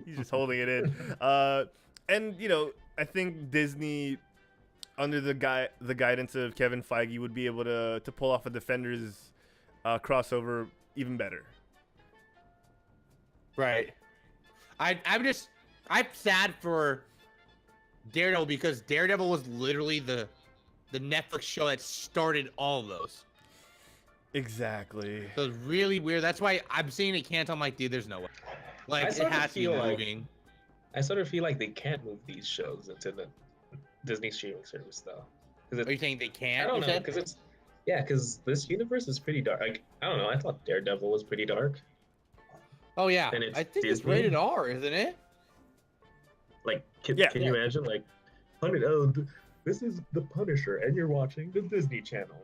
He's just holding it in. And I think Disney, under the guidance of Kevin Feige, would be able to pull off a Defenders crossover even better. Right. I'm sad for Daredevil, because Daredevil was literally the Netflix show that started all of those. Exactly. So it's really weird. That's why I'm seeing it canceled. I'm like, dude, there's no way. Like, it has to be moving. I sort of feel like they can't move these shows into the Disney streaming service, though. Are you saying they can't? I don't you know, said? because this universe is pretty dark. Like, I don't know. I thought Daredevil was pretty dark. Oh yeah, And it's I think it's Disney. rated R, isn't it? Like, can Yeah. you imagine? Like, this is the Punisher, and you're watching the Disney Channel.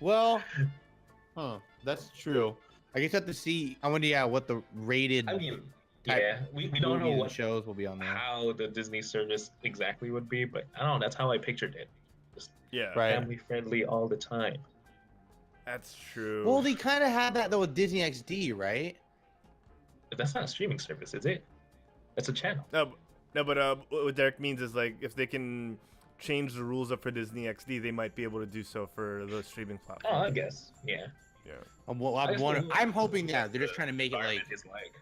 Well, that's true. I guess I have to see. I wonder, what the rated I mean, type yeah, we don't know movies and what shows will be on there. how the Disney service exactly would be, but I don't know. That's how I pictured it. Just Yeah, Right. family friendly all the time. that's true. Well, they kind of had that though with Disney XD, right? But that's not a streaming service, is it? That's a channel. No, but what Derek means is, like, if they can change the rules up for Disney XD, they might be able to do so for the streaming Oh, platform. I guess. Yeah. Yeah. I'm I just wondering. don't know I'm hoping what they're just the trying to make it like. environment is like.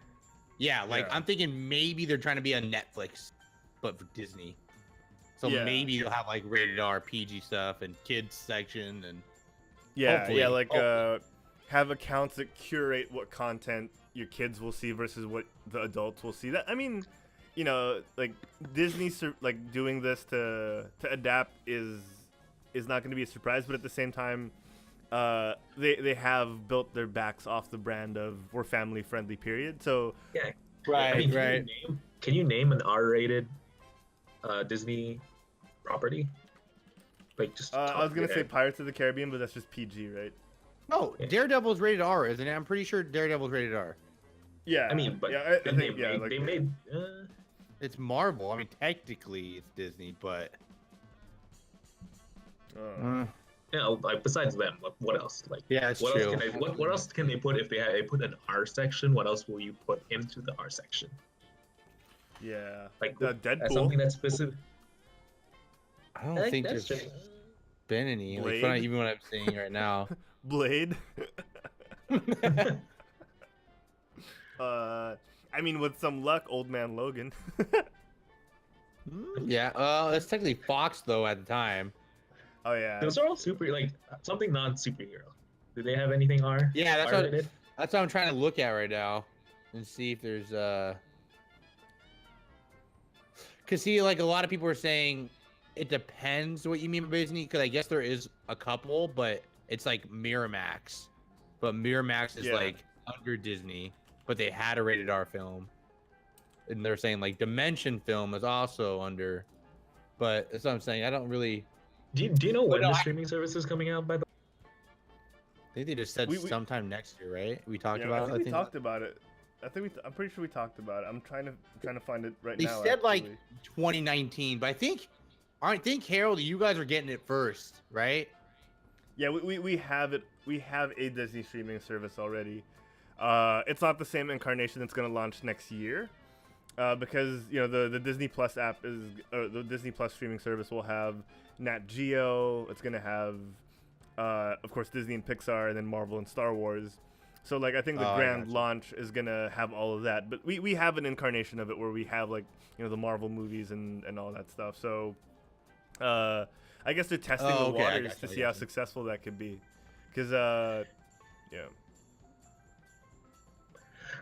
Yeah, like Yeah. I'm thinking maybe they're trying to be on Netflix, but for Disney. So Yeah. maybe they'll have like rated R, PG stuff, and kids section, and Yeah, hopefully- yeah, like hopefully. have accounts that curate what content your kids will see versus what the adults will see. That I mean, you know, like Disney like doing this to adapt is not going to be a surprise, but at the same time, they have built their backs off the brand of we're family friendly. Period. So Yeah. Right, I mean, right. Can you name an R-rated Disney property? Like just. I top was of gonna your say head. Pirates of the Caribbean, but that's just PG, right? No, Yeah. Daredevil's rated R, isn't it? I'm pretty sure Daredevil's rated R. Yeah. I mean, but yeah, I they, think yeah, made, like they made. It's Marvel. I mean, technically it's Disney, but You know, like besides them, what else? Like, yeah, it's what true. else can they? What else can they put if they put an R section? What else will you put into the R section? yeah, Like Deadpool, something that's specific. I don't think that's there's just. been any. Like, Blade? even what I'm seeing right now. Blade. I mean, with some luck, Old Man Logan. Yeah, it's technically Fox though at the time. Oh yeah. Those are all super, like something non-superhero. Do they have anything R? Yeah, that's R-rated? what I'm trying to look at right now and see if there's Cause see, like a lot of people are saying it depends what you mean by Disney. Cause I guess there is a couple, but it's like Miramax. But Miramax is Yeah. like under Disney, but they had a rated R film. And they're saying like Dimension Film is also under, but that's what I'm saying. I don't really. Do you know when no, the I- streaming service is coming out? By the I think they just said We- sometime next year, right? We talked Yeah, about. I think we talked about it. I'm pretty sure we talked about it. I'm trying to find it right They now. said like actually. 2019, but I think Harold, you guys are getting it first, right? Yeah, we have it. We have a Disney streaming service already. It's not the same incarnation that's going to launch next year, because you know the Disney Plus app is the Disney Plus streaming service will have Nat Geo. It's going to have, of course, Disney and Pixar, and then Marvel and Star Wars. So like I think the Oh, I grand gotcha. launch is going to have all of that. But we have an incarnation of it where we have like the Marvel movies and all that stuff. So I guess they're testing Oh, the okay, I waters gotcha, to I see how gotcha. successful that could be. Because, yeah.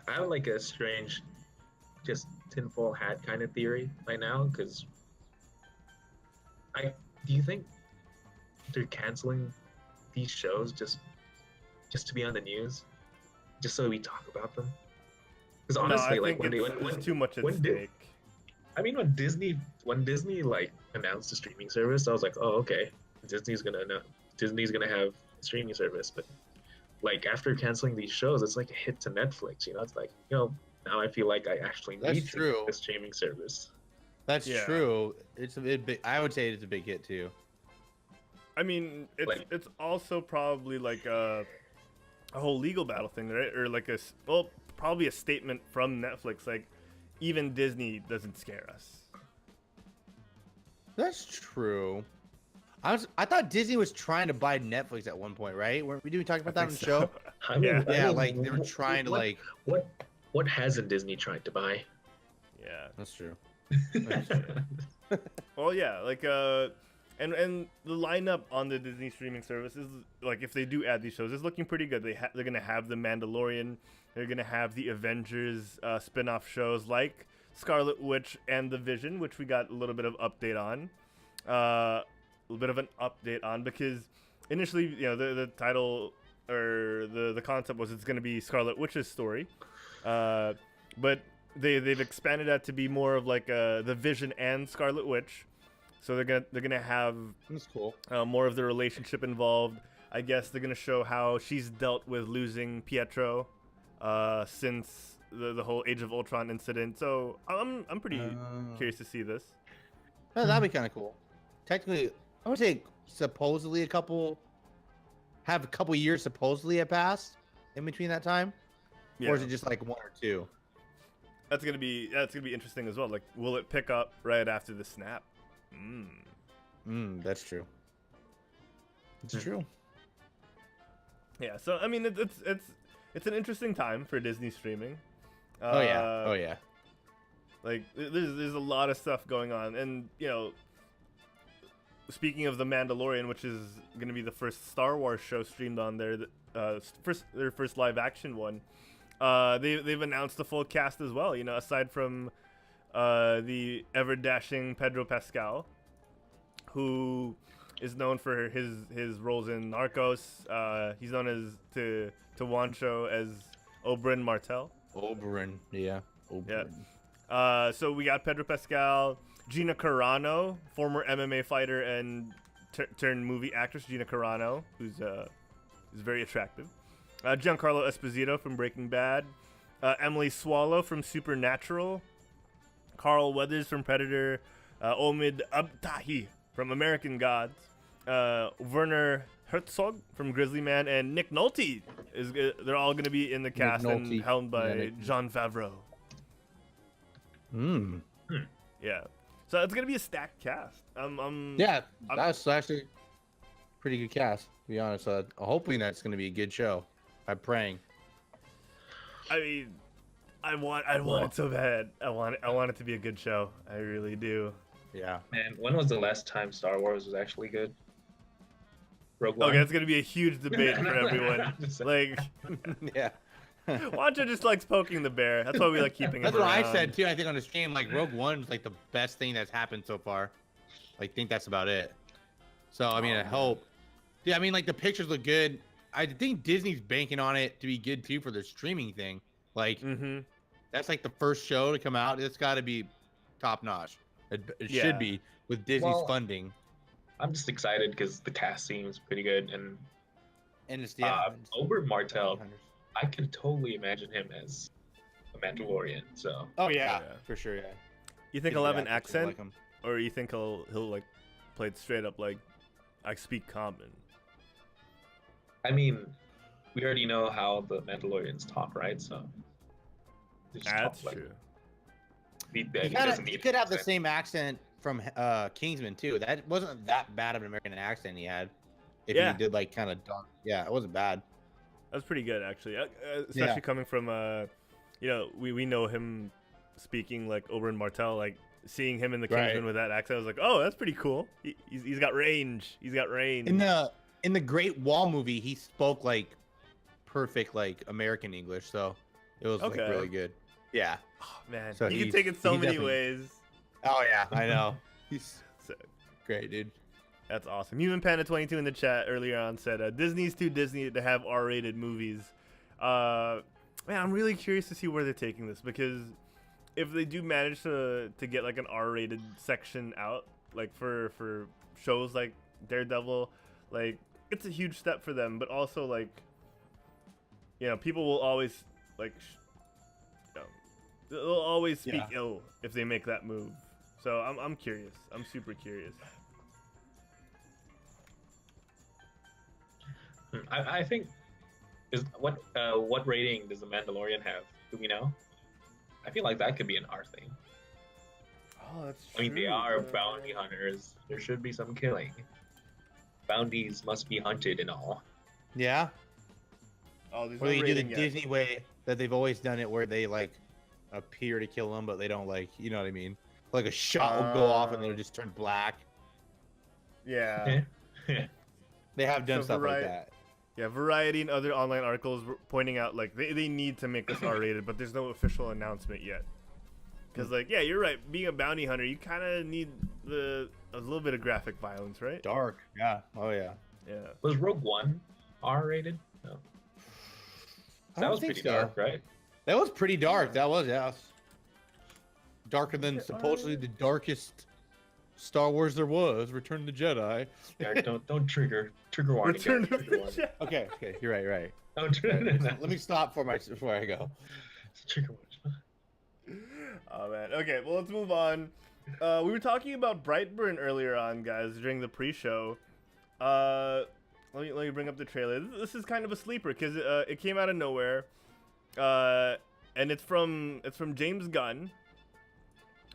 I have like a strange, just tinfoil hat kind of theory right now. Because do you think they're canceling these shows just to be on the news, just so we talk about them? Because honestly, no, I like think there's too much at when stake. I mean, when Disney like announced the streaming service, I was like, oh, okay, Disney's gonna have a streaming service. But like after canceling these shows, it's like a hit to Netflix. You know, it's like, now I feel like I actually That's need true. a streaming service. That's Yeah. true. It's a bit. I would say it's a big hit too. I mean, Like- it's also probably like a whole legal battle thing, right? Or like probably a statement from Netflix, like even Disney doesn't scare us. That's true. I thought Disney was trying to buy Netflix at one point, right? Weren't we talking about that on the show? I mean, Yeah. I Yeah, mean, like they were trying to like. what hasn't Disney tried to buy? Yeah. That's true. Well, yeah, like and the lineup on the Disney streaming service is like if they do add these shows, it's looking pretty good. They're gonna have the Mandalorian. They're gonna have the Avengers spin-off shows like Scarlet Witch and the Vision, which we got a little bit of update on. A little bit of an update on because initially, the title or the concept was it's gonna be Scarlet Witch's story, but they've expanded that to be more of like the Vision and Scarlet Witch. So they're gonna have That's cool. more of the relationship involved. I guess they're gonna show how she's dealt with losing Pietro since the whole Age of Ultron incident. So I'm pretty curious to see this. Oh, that'd be kind of cool. Technically, I would say supposedly a couple years supposedly have passed in between that time, Yeah, or is it just like 1 or 2? that's gonna be interesting as well. Like, will it pick up right after the snap? That's true. It's true. Yeah. So I mean, it's an interesting time for Disney streaming. Oh yeah. Oh yeah. Like there's a lot of stuff going on, and you know, speaking of the Mandalorian, which is going to be the first Star Wars show streamed on there, their first live action one, they've announced the full cast as well. You know, aside from the ever dashing Pedro Pascal, who is known for his roles in Narcos. He's known as to Juancho as Oberyn Martell. Oberyn, yeah. Oberyn. Yeah. So we got Pedro Pascal, Gina Carano, former MMA fighter and turned movie actress Gina Carano, who's is very attractive. Giancarlo Esposito from Breaking Bad, Emily Swallow from Supernatural, Carl Weathers from Predator, Omid Abtahi from American Gods, Werner Herzog from Grizzly Man, and Nick Nolte they're all going to be in the cast and helmed by Jon Favreau. Yeah. So it's gonna be a stacked cast. That's actually pretty good cast, to be honest. Hoping that's gonna be a good show. I'm praying. I mean, I want it so bad. I want it to be a good show. I really do. Yeah. Man, when was the last time Star Wars was actually good? Rogue One? Okay, it's gonna be a huge debate for everyone. Like, Yeah. Wancho just likes poking the bear. That's why we like keeping him That's what I around. said too. I think on the stream, like Rogue One's like the best thing that's happened so far. I think that's about it. So I mean, I hope. Yeah, I mean, like the pictures look good. I think Disney's banking on it to be good too for their streaming thing. Like, that's like the first show to come out. It's got to be top notch. It should be with Disney's funding. I'm just excited because the cast seems pretty good, and it's Oberyn Martell. I could totally imagine him as a Mandalorian. So. Oh yeah, for sure. Yeah. You think he'll have an accent, or you think he'll like play it straight up like I speak common? I mean, we already know how the Mandalorians talk, right? So. That's true. He could have the same accent from Kingsman too. That wasn't that bad of an American accent he had. If he did like kind of dark, it wasn't bad. That was pretty good actually, especially coming from you know, we know him speaking like Oberyn Martell, like seeing him in the Kingsman with that accent. I was like, oh, that's pretty cool. He's got range. He's got range. In the Great Wall movie, he spoke like perfect like American English, so it was like really good. Yeah. Oh, man, so he can take it so many ways. Oh yeah, I know. He's so great, dude. That's awesome. Human Panda 22 in the chat earlier on said Disney's too Disney to have R-rated movies. Man, I'm really curious to see where they're taking this, because if they do manage to get like an R-rated section out, like for shows like Daredevil, like it's a huge step for them. But also, like, you know, people will always like they'll always speak ill if they make that move. So I'm curious. I'm super curious. I think what rating does the Mandalorian have? Do we know? I feel like that could be an R thing. Oh, that's true. I mean, they are bounty hunters. There should be some killing. Bounties must be hunted and all. Yeah. Oh, or they do the Disney way that they've always done it, where they like appear to kill them, but they don't, like, you know what I mean? Like a shot will go off and they'll just turn black. Yeah. They have done stuff like that. Yeah, Variety and other online articles were pointing out like they need to make this R-rated, but there's no official announcement yet. Because like, yeah, you're right. Being a bounty hunter, you kind of need a little bit of graphic violence, right? Dark. Yeah. Oh yeah. Yeah. Was Rogue One R-rated? No. That was pretty dark, right? That was pretty dark. That was, darker than supposedly the darkest Star Wars there was. Return of the Jedi. Yeah, don't trigger warning. Return of the Jedi. Okay, you're right. Don't trigger. Let me stop before I go. Trigger warning. Oh man. Okay, well, let's move on. We were talking about Brightburn earlier on, guys, during the pre-show. Let me bring up the trailer. This is kind of a sleeper because it came out of nowhere, and it's from James Gunn,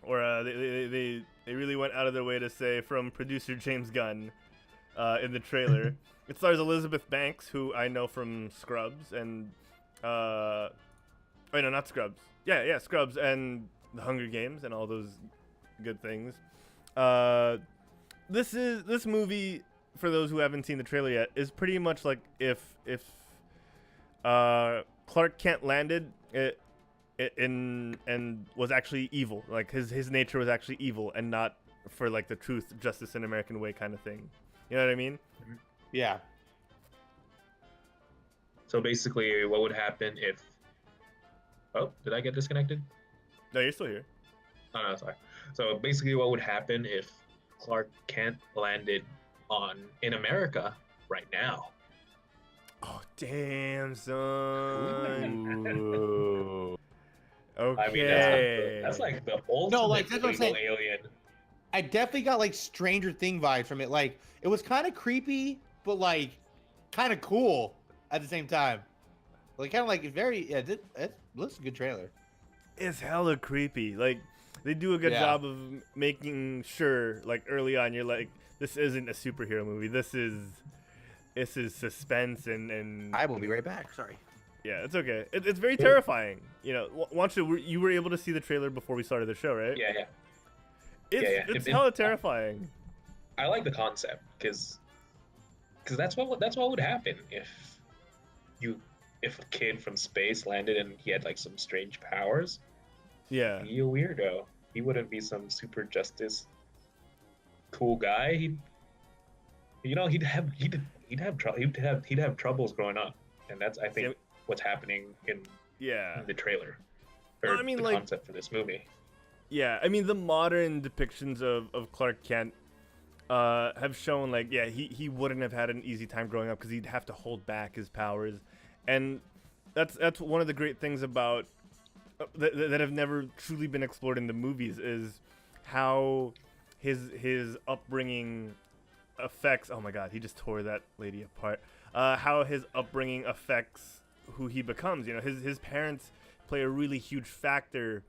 or they really went out of their way to say from producer James Gunn in the trailer. It stars Elizabeth Banks, who I know from Scrubs, and oh no, not Scrubs. yeah, Scrubs and the Hunger Games and all those good things. This movie, for those who haven't seen the trailer yet, is pretty much like if Clark Kent landed and was actually evil, like his nature was actually evil and not for like the truth, justice, and American way kind of thing. You know what I mean? Yeah. So basically, what would happen if? Oh, did I get disconnected? No, you're still here. Oh no, sorry. So basically, what would happen if Clark Kent landed in America right now? Oh, damn, son. Ooh. Okay. I mean, that's like the ultimate like, that's what I'm saying. alien. I definitely got like Stranger Thing vibes from it. Like it was kind of creepy, but like kind of cool at the same time. Like kind of like very. Yeah, it looks a good trailer. It's hella creepy. Like they do a good job of making sure, like early on, you're like, this isn't a superhero movie. This is suspense and. I will be right back. Sorry. Yeah, it's okay. It's very terrifying. You know, you were able to see the trailer before we started the show, right? Yeah. It's hella terrifying. I like the concept because that's what would happen if a kid from space landed and he had like some strange powers. Yeah. He'd be a weirdo. He wouldn't be some super justice cool guy. He'd have troubles growing up, and that's I think what's happening in the trailer. Or I mean, the like, concept for this movie. Yeah, I mean the modern depictions of Clark Kent have shown like he wouldn't have had an easy time growing up because he'd have to hold back his powers, and that's one of the great things about that have never truly been explored in the movies is how his upbringing affects. Oh my God, he just tore that lady apart. How his upbringing affects who he becomes. You know, his parents play a really huge factor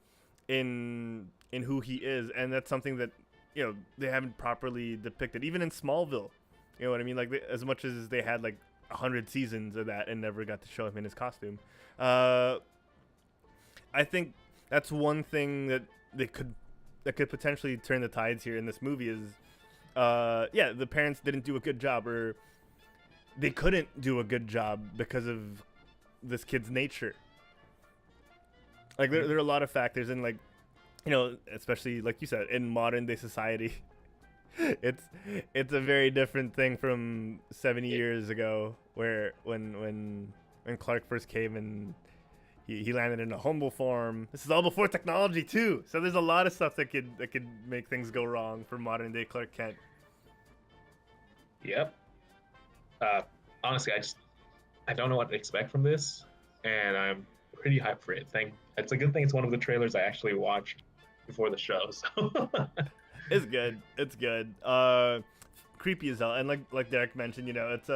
in who he is, and that's something that they haven't properly depicted even in Smallville. You know what I mean? Like as much as they had like 100 seasons of that and never got to show him in his costume. I think that's one thing that could potentially turn the tides here in this movie is the parents didn't do a good job, or they couldn't do a good job because of this kid's nature. Like there are a lot of factors, and like especially like you said, in modern day society, it's a very different thing from 70 years ago, where when Clark first came and he landed in a humble form. This is all before technology too, so there's a lot of stuff that could make things go wrong for modern day Clark Kent. Yep. Honestly, I don't know what to expect from this, and I'm pretty hyped for it. It's a good thing it's one of the trailers I actually watched before the show. So it's good. It's good. Creepy as hell, and like Derek mentioned, it's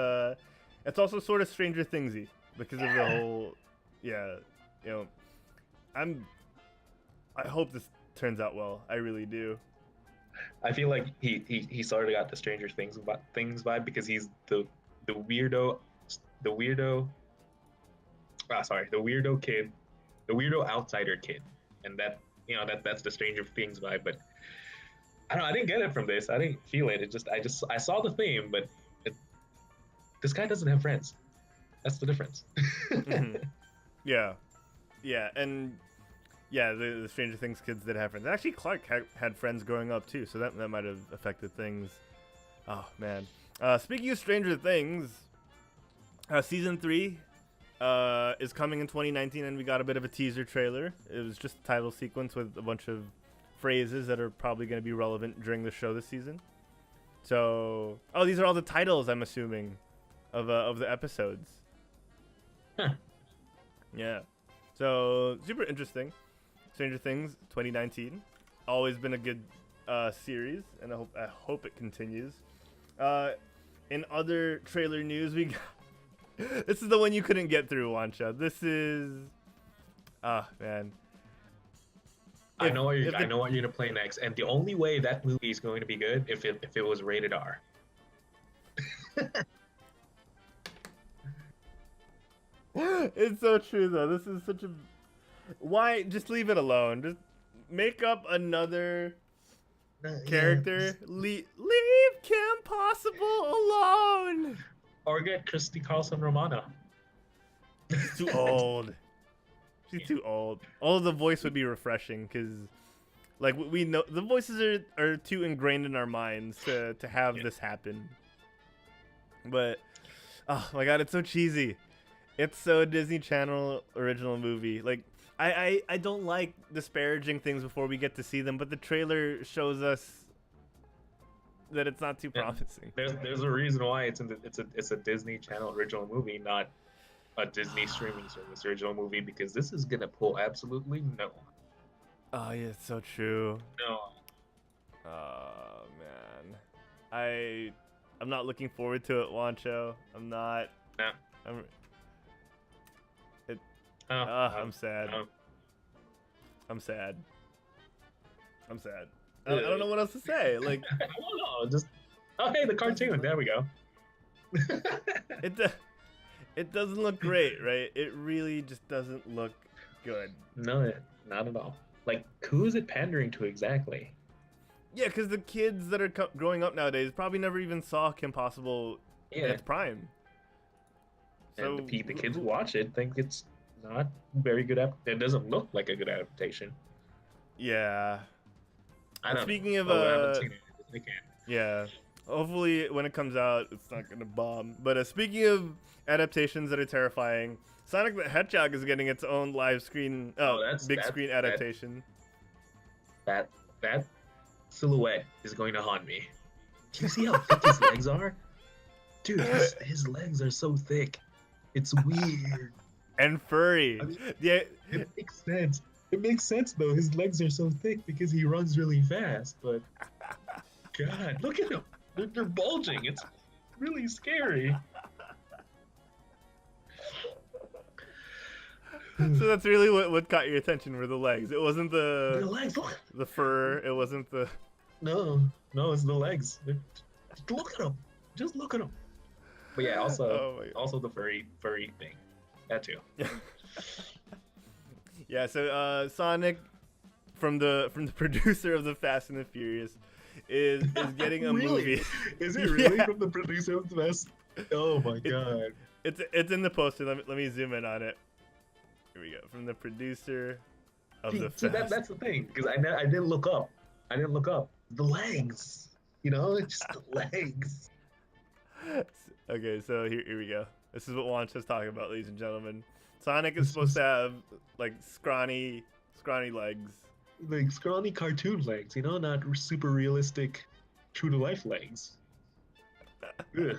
also sort of Stranger Thingsy because of the whole. I hope this turns out well. I really do. I feel like he sort of got the Stranger Things vibe because he's the weirdo kid, the weirdo outsider kid, and that's the Stranger Things vibe. But I didn't get it from this. I didn't feel it. I saw the theme, but this guy doesn't have friends. That's the difference. Mm-hmm. Yeah, and the Stranger Things kids did have friends. Actually, Clark had friends growing up too, so that might have affected things. Oh man. Speaking of Stranger Things, season 3 is coming in 2019, and we got a bit of a teaser trailer. It was just a title sequence with a bunch of phrases that are probably going to be relevant during the show this season. So, these are all the titles, I'm assuming, of the episodes. Huh. Yeah. So, super interesting. Stranger Things 2019. Always been a good series, and I hope it continues. In other trailer news, we got this is the one you couldn't get through, Wancha. This is man. I know what you're gonna play next, and the only way that movie is going to be good if it was rated R. It's so true though. This is such a Why? Just leave it alone. Just make up another character. Leave Kim Possible alone. Or get Christy Carlson Romano. She's too old. She's too old. Although the voice would be refreshing because, like, we know the voices are too ingrained in our minds to have this happen. But oh my god, it's so cheesy. It's so Disney Channel original movie. Like, I don't like disparaging things before we get to see them, but the trailer shows us that it's not too promising. There's a reason why it's a Disney Channel original movie, not a Disney streaming service original movie, because this is gonna pull absolutely no. Oh yeah, it's so true. No. Oh man, I'm not looking forward to it, Wancho. I'm not. No. I'm sad. I'm sad. I'm sad. I don't know what else to say. Like, I don't know. Just hey, the cartoon. There we go. it doesn't look great, right? It really just doesn't look good. No, not at all. Like, who is it pandering to exactly? Yeah, because the kids that are growing up nowadays probably never even saw Kim Possible in its prime. So and the kids who watch it think it's not very good. It doesn't look like a good adaptation. Yeah. Speaking of I haven't seen it. I can't. Yeah. Hopefully, when it comes out, it's not gonna bomb. But speaking of adaptations that are terrifying, Sonic the Hedgehog is getting its own live screen, big screen adaptation. That silhouette is going to haunt me. Do you see how thick his legs are? Dude, his legs are so thick. It's weird. And furry. I mean, yeah. It makes sense. It makes sense though. His legs are so thick because he runs really fast. But God, look at him. They're bulging. It's really scary. So that's really what caught your attention were the legs. It wasn't The legs. Look. the fur. It wasn't the. No, it's the legs. Look at them. Just look at them. But yeah, also the furry thing. That too. Yeah. So Sonic, from the producer of the Fast and the Furious, is getting a movie. Is it really from the producer of the Fast? Oh my god. It's in the poster. Let me zoom in on it. Here we go. From the producer of the Fast. So that's the thing, because I didn't look up. The legs. You know, it's just the legs. Okay, so here we go. This is what Wancho's talking about, ladies and gentlemen. Sonic is supposed to have like scrawny legs. Like scrawny cartoon legs, you know, not super realistic, true to life legs. This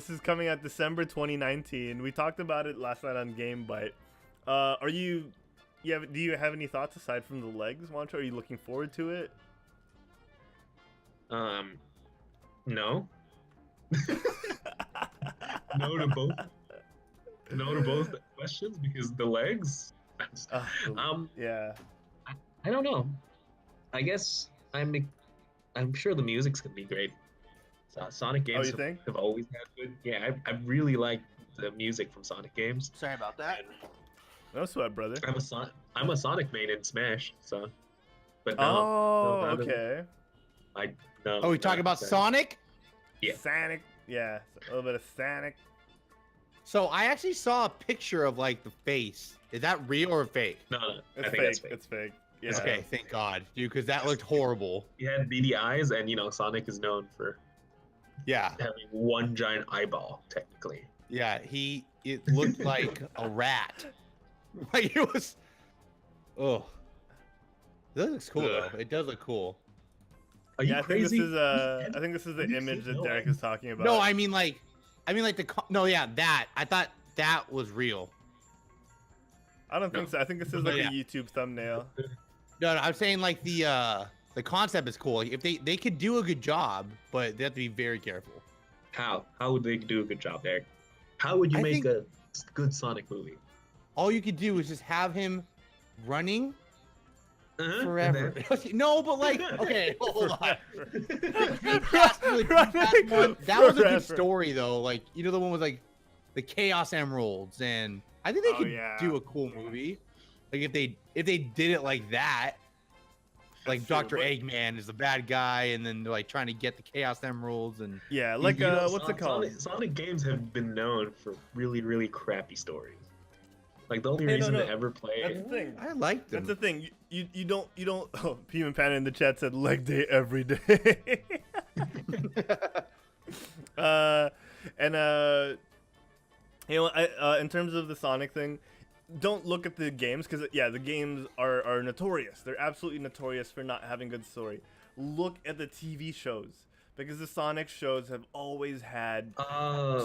is coming out December 2019. We talked about it last night on Game Bite. Do you have any thoughts aside from the legs, Wancho? Are you looking forward to it? No. No to both. No to both questions because the legs. Yeah. I don't know. I guess I'm sure the music's gonna be great. Sonic games have always had good. Yeah, I really like the music from Sonic games. Sorry about that. No sweat, brother. I'm a Sonic main in Smash, so. But no. Okay. Oh, we talking about Sonic? Yeah. Sonic. Yeah, a little bit of Sonic. So I actually saw a picture of like the face. Is that real or fake? No, it's I think fake. that's fake. It's fake. Yeah. Okay, thank God, dude, because that looked horrible. He had beady eyes, and Sonic is known for having one giant eyeball, technically. Yeah, it looked like a rat. Like it was. Oh, that looks cool though. It does look cool. Are you crazy? I think this is the image that Derek is talking about. No, I mean like that. I thought that was real. I don't think so. I think this is like a YouTube thumbnail. No, I'm saying like the concept is cool. If they could do a good job, but they have to be very careful. How would they do a good job, Derek? How would you make a good Sonic movie? All you could do is just have him running forever. Then... No, but like, okay, hold on. That was a good story though. Like, the one with like the Chaos Emeralds and I think they Oh, could yeah. do a cool movie. Like if they did it like that, like That's true, Dr. but- Eggman is the bad guy, and then they're like trying to get the Chaos Emeralds, and Yeah, like You know, what's it called? Sonic games have been known for really, really crappy stories. Like the only Hey, no, reason no, to ever play That's it. the thing. I like them. That's the thing. You don't. Oh, Human Panda in the chat said leg day every day. You know, in terms of the Sonic thing, don't look at the games because the games are notorious. They're absolutely notorious for not having good story. Look at the TV shows because the Sonic shows have always had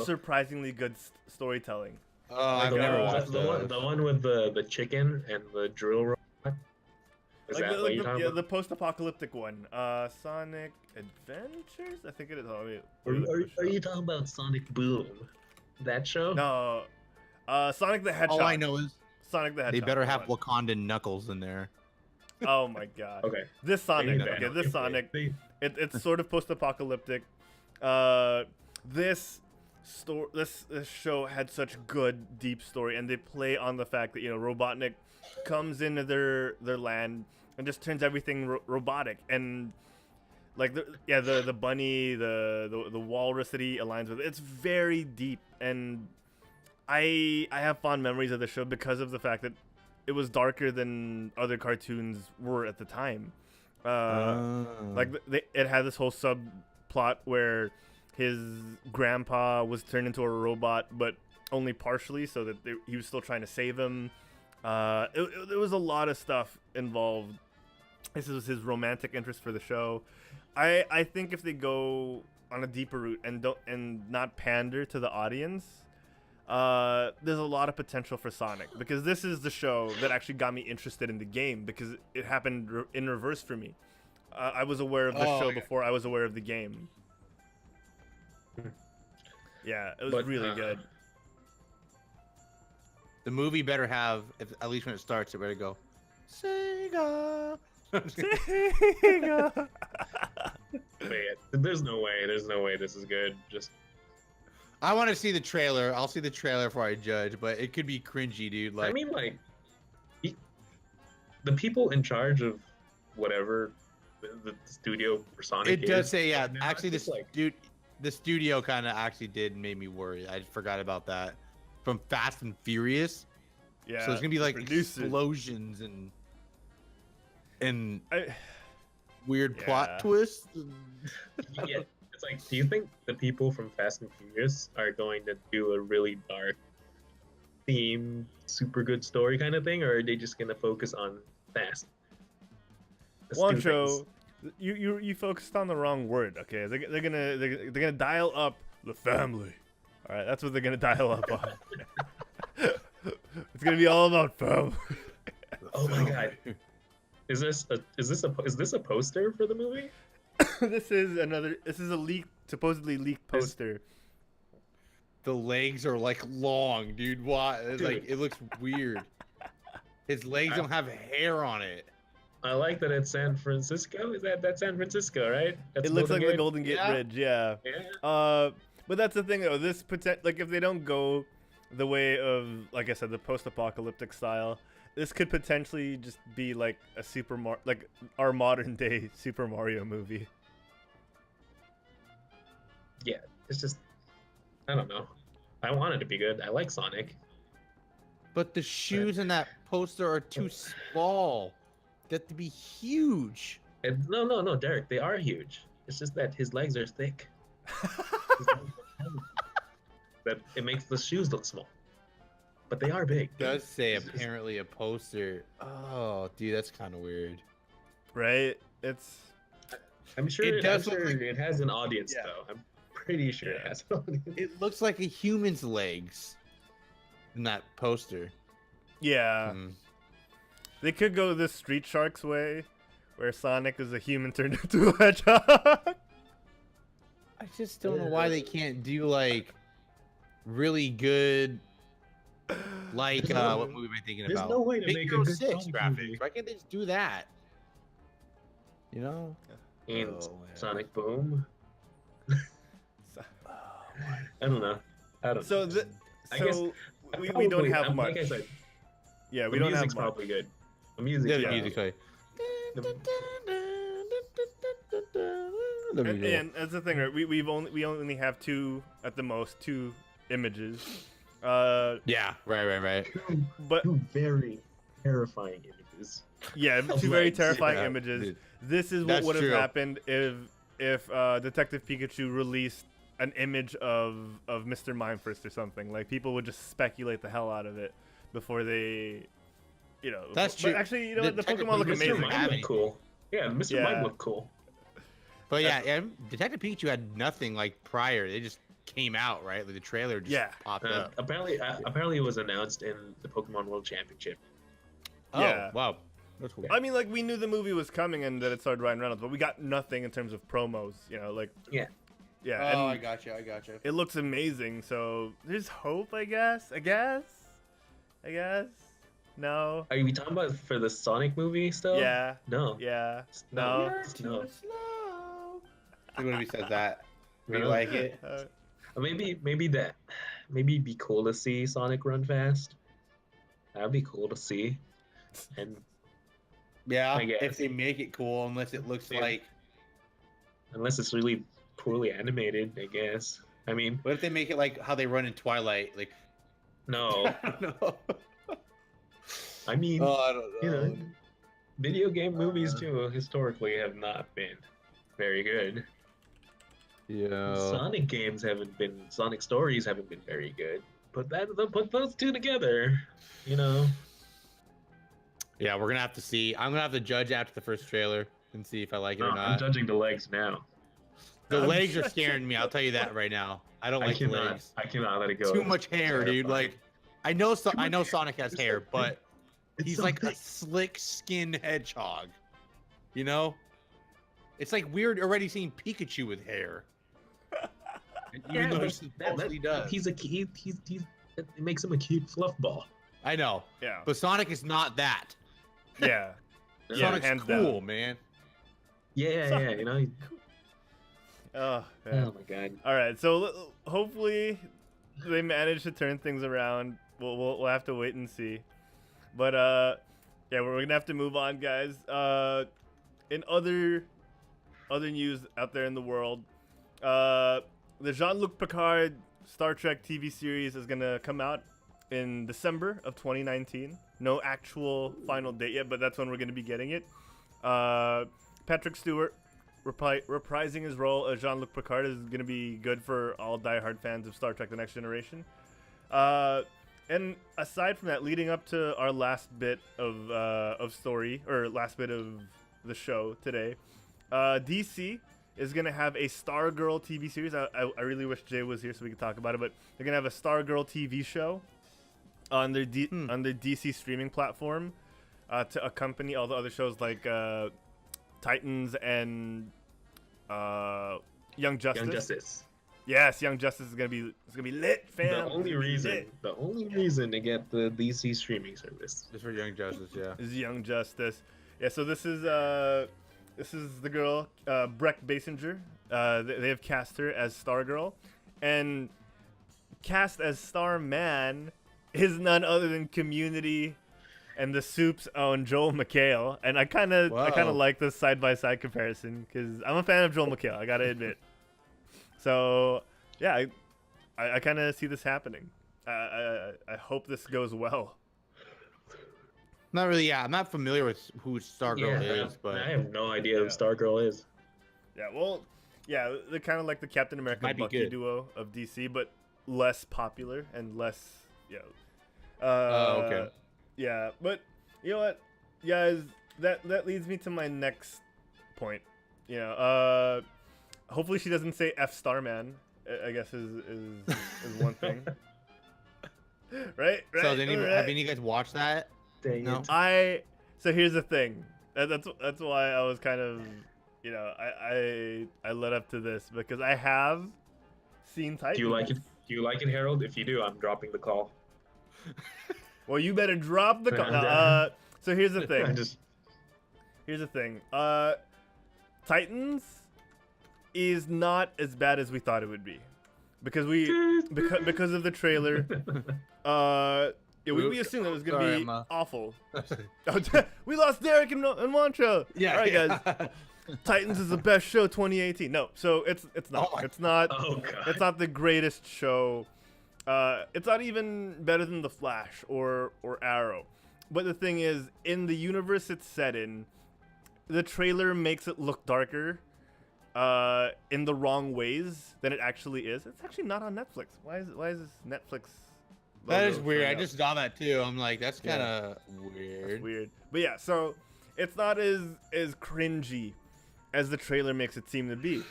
surprisingly good storytelling. Oh, I've Like, never uh, watched the those. one with the chicken and the drill robot. Is Like that what you're talking the about? post-apocalyptic one, Sonic Adventures. I think it is. Are you talking about Sonic Boom? That show? No, Sonic the Hedgehog. All I know is Sonic the Hedgehog. they better come have on. Wakandan Knuckles in there. Oh my god. Okay. This Sonic. Fair Okay, enough. this Sonic. They- It's sort of post-apocalyptic. This show had such good deep story, and they play on the fact that Robotnik comes into their land and just turns everything robotic, and like the bunny, the walrus that he aligns with. It's very deep, and I have fond memories of the show because of the fact that it was darker than other cartoons were at the time. Like it had this whole subplot where his grandpa was turned into a robot, but only partially, so that he was still trying to save him. There was a lot of stuff involved. This was his romantic interest for the show. I think if they go on a deeper route and not pander to the audience, there's a lot of potential for Sonic, because this is the show that actually got me interested in the game, because it happened in reverse for me. I was aware of the show before I was aware of the game. Yeah, it was really good. The movie better have, at least when it starts, it better go, Sega. Wait, there's no way this is good. Just I want to see the trailer. I'll see the trailer before I judge, but it could be cringy, dude. Like, I mean, like the people in charge of whatever the studio for Sonic it does is, say, yeah. like, they're not Actually, just, like, the studio kind of actually did make me worry. I forgot about that. From Fast and Furious. Yeah. So it's gonna be like producers. explosions and I- weird Yeah. plot twists. yeah, it's like, do you think the people from Fast and Furious are going to do a really dark theme, super good story kind of thing, or are they just gonna focus on Fast? Let's do Wancho, things. you focused on the wrong word. Okay, they're gonna dial up the family. All right, that's what they're gonna dial up on. It's gonna be all about family. Oh my god. Is this a poster for the movie? This is a supposedly leaked poster. The legs are like long, dude. Why? It's Dude. like it looks weird. His legs don't have hair on it. I like that it's San Francisco. Is that's San Francisco, right? That's It looks like the Gate? Golden Gate Yeah. Bridge, yeah. Yeah. But that's the thing though. Like if they don't go the way of, like I said, the post-apocalyptic style, this could potentially just be like a like our modern day Super Mario movie. Yeah. It's just, I don't know. I want it to be good. I like Sonic. But the shoes in that poster are too small. They have to be huge. And no, Derek. They are huge. It's just that his legs are thick. That it makes the shoes look small. But they are big. It does say It's- apparently a poster. Oh, dude, that's kind of weird. Right? It's I'm sure It it, does look like- it has an audience Yeah. though. I'm pretty sure it Yeah. has an audience. It looks like a human's legs in that poster. yeah. Mm. They could go the Street Sharks way, where Sonic is a human turned into a hedgehog. I just don't know why they can't do like really good, like There's no- what movie am I thinking there's about? no way to Big make a Hero good 6 Sonic graphics. movie. Why can't they just do that? You know? And Oh, man. Sonic Boom. I don't know. So I guess we don't Probably, have much. Like I said, Yeah, we the don't have music's much. probably good. The music, Yeah, the Yeah. music's like. And that's the thing, right? We only have two at the most, two images. Yeah, right. But two very terrifying images. yeah, Of two very legs. terrifying Yeah, images. dude. This is what That's would have true. happened if Detective Pikachu released an image of Mr. Mime first or something. Like people would just speculate the hell out of it before they, That's but true. actually, you know what? The Detective Pokemon look Pikachu amazing. might- Mime looked cool. Yeah, Mr. Mime Yeah. looked cool. But yeah, Detective Pikachu had nothing like prior. They just came out, right? Like the trailer just Yeah. popped up. Apparently, it was announced in the Pokemon World Championship. Oh, Yeah. wow. That's cool. I mean, like we knew the movie was coming and that it starred Ryan Reynolds, but we got nothing in terms of promos. Like Yeah. yeah. Oh, and I gotcha. it looks amazing. So there's hope, I guess. No. Are we talking about for the Sonic movie still? Yeah. No. Yeah. No. No. No. What if he says that? We No. like it. Maybe it'd be cool to see Sonic run fast. That'd be cool to see. And Yeah, I guess. if they make it cool, unless it looks Yeah. like. unless it's really poorly animated, I guess. I mean, What if they make it like how they run in Twilight? Like, no. I don't know. I mean, Oh, I don't you know. know, video game movies too historically have not been very good. Yeah. Sonic stories haven't been very good. Put those two together, Yeah, we're gonna have to see. I'm gonna have to judge after the first trailer and see if I like it No, or I'm not. judging the legs now. The I'm legs are judging scaring me. I'll tell you that right now. I don't I like the cannot. legs. I cannot let it go. Too much hair, dude. Terrifying. Like, I know Sonic has hair, but It's he's so like a thick. slick skinned hedgehog. You know? It's like weird already seeing Pikachu with hair. Even though he supposedly does. He's it makes him a cute fluff ball. I know. Yeah. But Sonic is not that. Yeah. Yeah, Sonic's hands cool, down. man. Yeah, Oh, man. Oh my god. All right, so hopefully they manage to turn things around. We'll have to wait and see. But yeah, we're gonna have to move on, guys. In other news out there in the world, the Jean-Luc Picard Star Trek TV series is gonna come out in December of 2019. No actual final date yet, but that's when we're gonna be getting it. Patrick Stewart reprising his role as Jean-Luc Picard is going to be good for all diehard fans of Star Trek: The Next Generation. And aside from that, leading up to our last bit of story, or last bit of the show today, DC is going to have a Stargirl TV series. I really wish Jay was here so we could talk about it, but they're going to have a Stargirl TV show on their DC streaming platform to accompany all the other shows like Titans and Young Justice. Young Justice. Yes, Young Justice is gonna be lit, fam. The only reason to get the DC streaming service. Just for Young Justice, yeah. Is Young Justice. Yeah, so this is the girl, Breck Basinger. They have cast her as Stargirl, and cast as Starman is none other than Community and the Soup's own Joel McHale. And I kind of like this side by side comparison because I'm a fan of Joel McHale. I gotta admit. So yeah, I kind of see this happening. I hope this goes well. Not really, yeah. I'm not familiar with who Stargirl Yeah, is, but I have no idea who Yeah. Stargirl is. Yeah, well, yeah, they're kind of like the Captain America Might be Bucky good. duo of DC, but less popular and less, okay. Yeah, but you know what, guys, that leads me to my next point. Hopefully she doesn't say F Starman. I guess is one thing. Right. So have any of you guys watched that? Dang No. it. So here's the thing. That's why I was kind of, I led up to this because I have seen Titans. Do you like it? Do you like it, Harold? If you do, I'm dropping the call. Well, you better drop the call. No, so here's the I thing. just Here's the thing. Titans is not as bad as we thought it would be. because because of the trailer. Yeah, we assumed it was gonna Sorry, be Emma. awful. We lost Derek and Montrell. Yeah. All right, guys. Titans is the best show 2018. No, so it's not. Oh my- It's not. Oh god. It's not the greatest show. It's not even better than The Flash or Arrow. But the thing is, in the universe it's set in, the trailer makes it look darker in the wrong ways than it actually is. It's actually not on Netflix. Why is this Netflix? That logo is weird. showing I up? just saw that too. I'm like, that's Yeah. kind of It's weird. weird. But yeah, so it's not as cringy as the trailer makes it seem to be,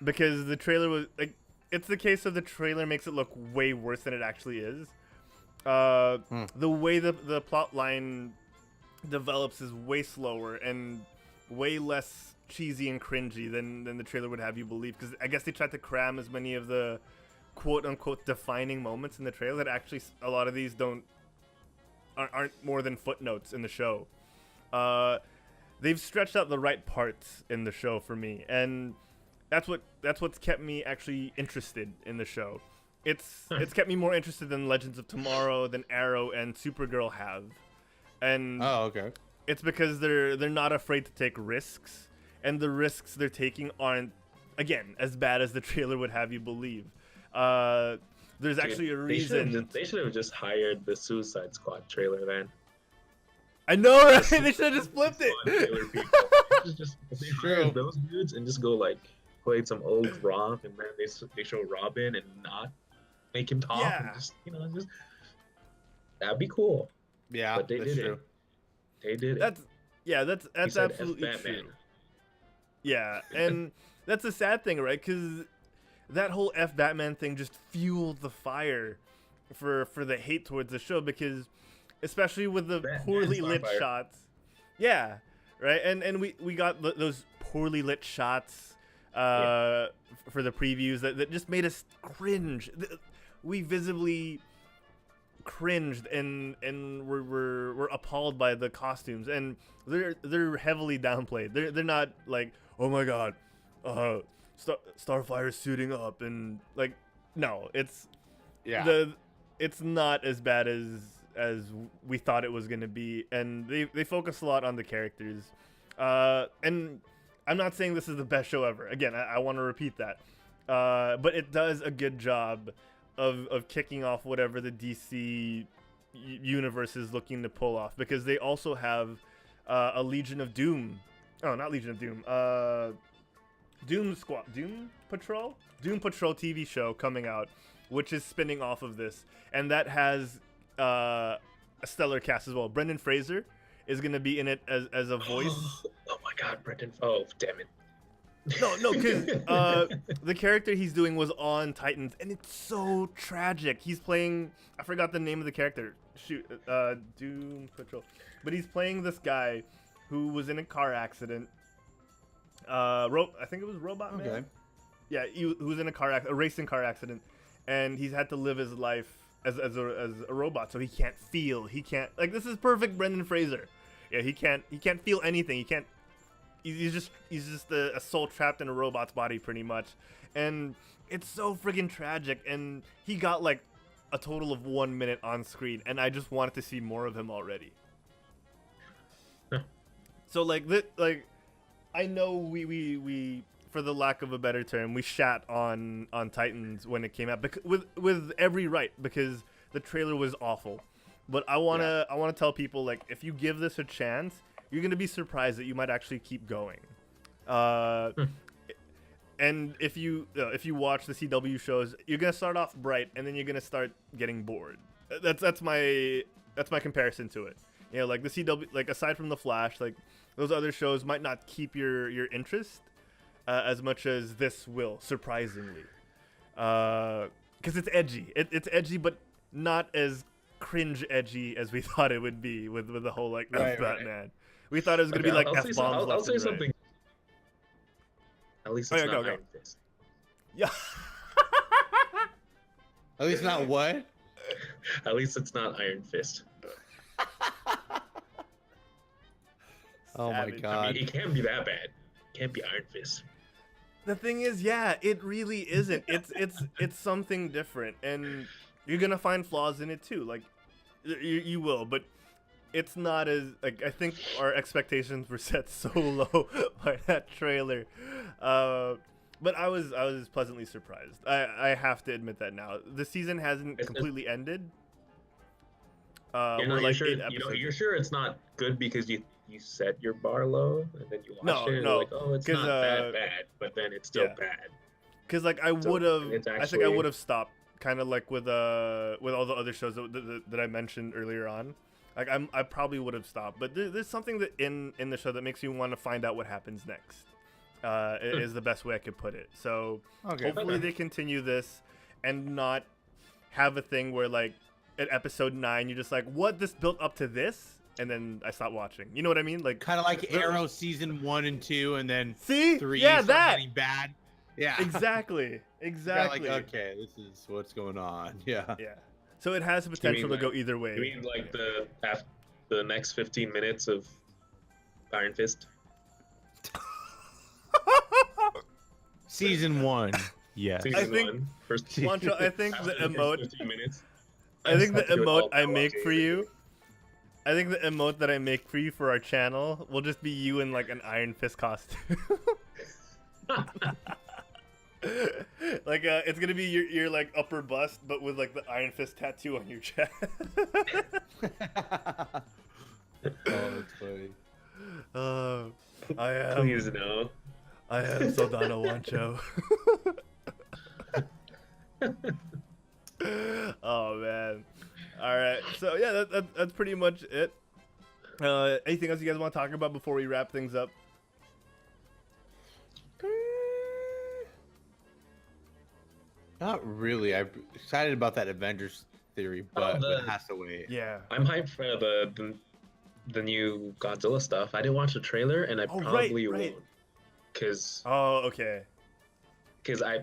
because the trailer was like, it's the case of the trailer makes it look way worse than it actually is. The way the plot line develops is way slower and way less cheesy and cringy than the trailer would have you believe, because I guess they tried to cram as many of the quote-unquote defining moments in the trailer that actually a lot of these aren't more than footnotes in the show. They've stretched out the right parts in the show for me, and that's what's kept me actually interested in the show. It's kept me more interested than Legends of Tomorrow, than Arrow and Supergirl have, and Oh, okay. it's because they're not afraid to take risks, and the risks they're taking aren't, again, as bad as the trailer would have you believe. There's actually a reason. They should have just hired the Suicide Squad trailer then. I know, right? They should have just flipped Squad it. trailer people. If they hired those dudes and just go like play some old romp, and then they show Robin and not make him talk, Yeah. and just that'd be cool. Yeah, But they that's did true. it. They did it. That's He said F absolutely Batman. true. Yeah, and that's the sad thing, right? Because that whole F Batman thing just fueled the fire for the hate towards the show, because especially with the Batman's poorly on lit fire. shots. Yeah, right. And we got those poorly lit shots for the previews that just made us cringe. We visibly cringed and we're appalled by the costumes, and they're heavily downplayed. They're not like, oh my god, Starfire's suiting up, and like, no, it's it's not as bad as we thought it was gonna be, and they focus a lot on the characters, and I'm not saying this is the best show ever. Again, I want to repeat that, but it does a good job of kicking off whatever the DC universe is looking to pull off, because they also have a Legion of Doom. Oh, not Legion of Doom. Doom Patrol TV show coming out, which is spinning off of this, and that has a stellar cast as well. Brendan Fraser is going to be in it as a voice. Oh my god, Brendan! Oh damn it! No, because the character he's doing was on Titans, and it's so tragic. He's playing, I forgot the name of the character. Shoot, Doom Patrol. But he's playing this guy who was in a car accident. I think it was Robot Man. Okay. Yeah, who was in a racing car accident, and he's had to live his life as a robot, so he can't feel. He can't, like, this is perfect Brendan Fraser. Yeah, he can't feel anything. He can't. He's just a soul trapped in a robot's body, pretty much, and it's so friggin' tragic. And he got like a total of 1 minute on screen, and I just wanted to see more of him already. So like I know we for the lack of a better term, we shat on Titans when it came out, with every right, because the trailer was awful. But I wanna tell people, like, if you give this a chance, you're gonna be surprised that you might actually keep going. And if you watch the CW shows, you're gonna start off bright, and then you're gonna start getting bored. That's my comparison to it. You know, like the CW, like aside from the Flash, like those other shows might not keep your interest as much as this will, surprisingly, because it's edgy. It's edgy, but not as cringe edgy as we thought it would be with the whole like F Batman. We thought it was gonna be like F bombs. I'll say something. At least it's not Iron Fist. Yeah. At least not what? At least it's not Iron Fist. Oh my Savage. god. I mean, it can't be that bad. It can't be Iron Fist. The thing is, yeah, it really isn't. It's something different, and you're gonna find flaws in it too. Like, you will, but it's not as like I think our expectations were set so low by that trailer. But I was pleasantly surprised. I have to admit that now. The season hasn't completely ended. You're sure, you're sure it's not good because you set your bar low and then you watch it and you're like, oh, it's not that bad, but then it's still bad. Because like I think I would have stopped, kind of like with all the other shows that I mentioned earlier on. Like I probably would have stopped, but there's something that in the show that makes you want to find out what happens next. Is the best way I could put it. So hopefully they continue this and not have a thing where like at episode 9 you're just like, what, this built up to this, and then I stopped watching. You know what I mean? Like kind of like Arrow season 1 and 2, and then 3 getting bad. Yeah, exactly. Like, okay, this is what's going on. Yeah. So it has the potential to go either way. You mean like the next 15 minutes of Iron Fist? Season 1. Yes. Season I think, 1. First Wancho, I think the emote. 15 minutes. I think the emote I make for you. I think the emote that I make for you for our channel will just be you in like an Iron Fist costume. Like it's gonna be your like upper bust, but with like the Iron Fist tattoo on your chest. Oh, that's funny. I am. Please no. I am Soldano Wancho. Oh man. All right. So yeah, that's pretty much it. Anything else you guys want to talk about before we wrap things up? Not really. I'm excited about that Avengers theory, but it has to wait. Yeah. I'm hyped for the new Godzilla stuff. I didn't watch the trailer, and I probably won't. Cause okay. Cause I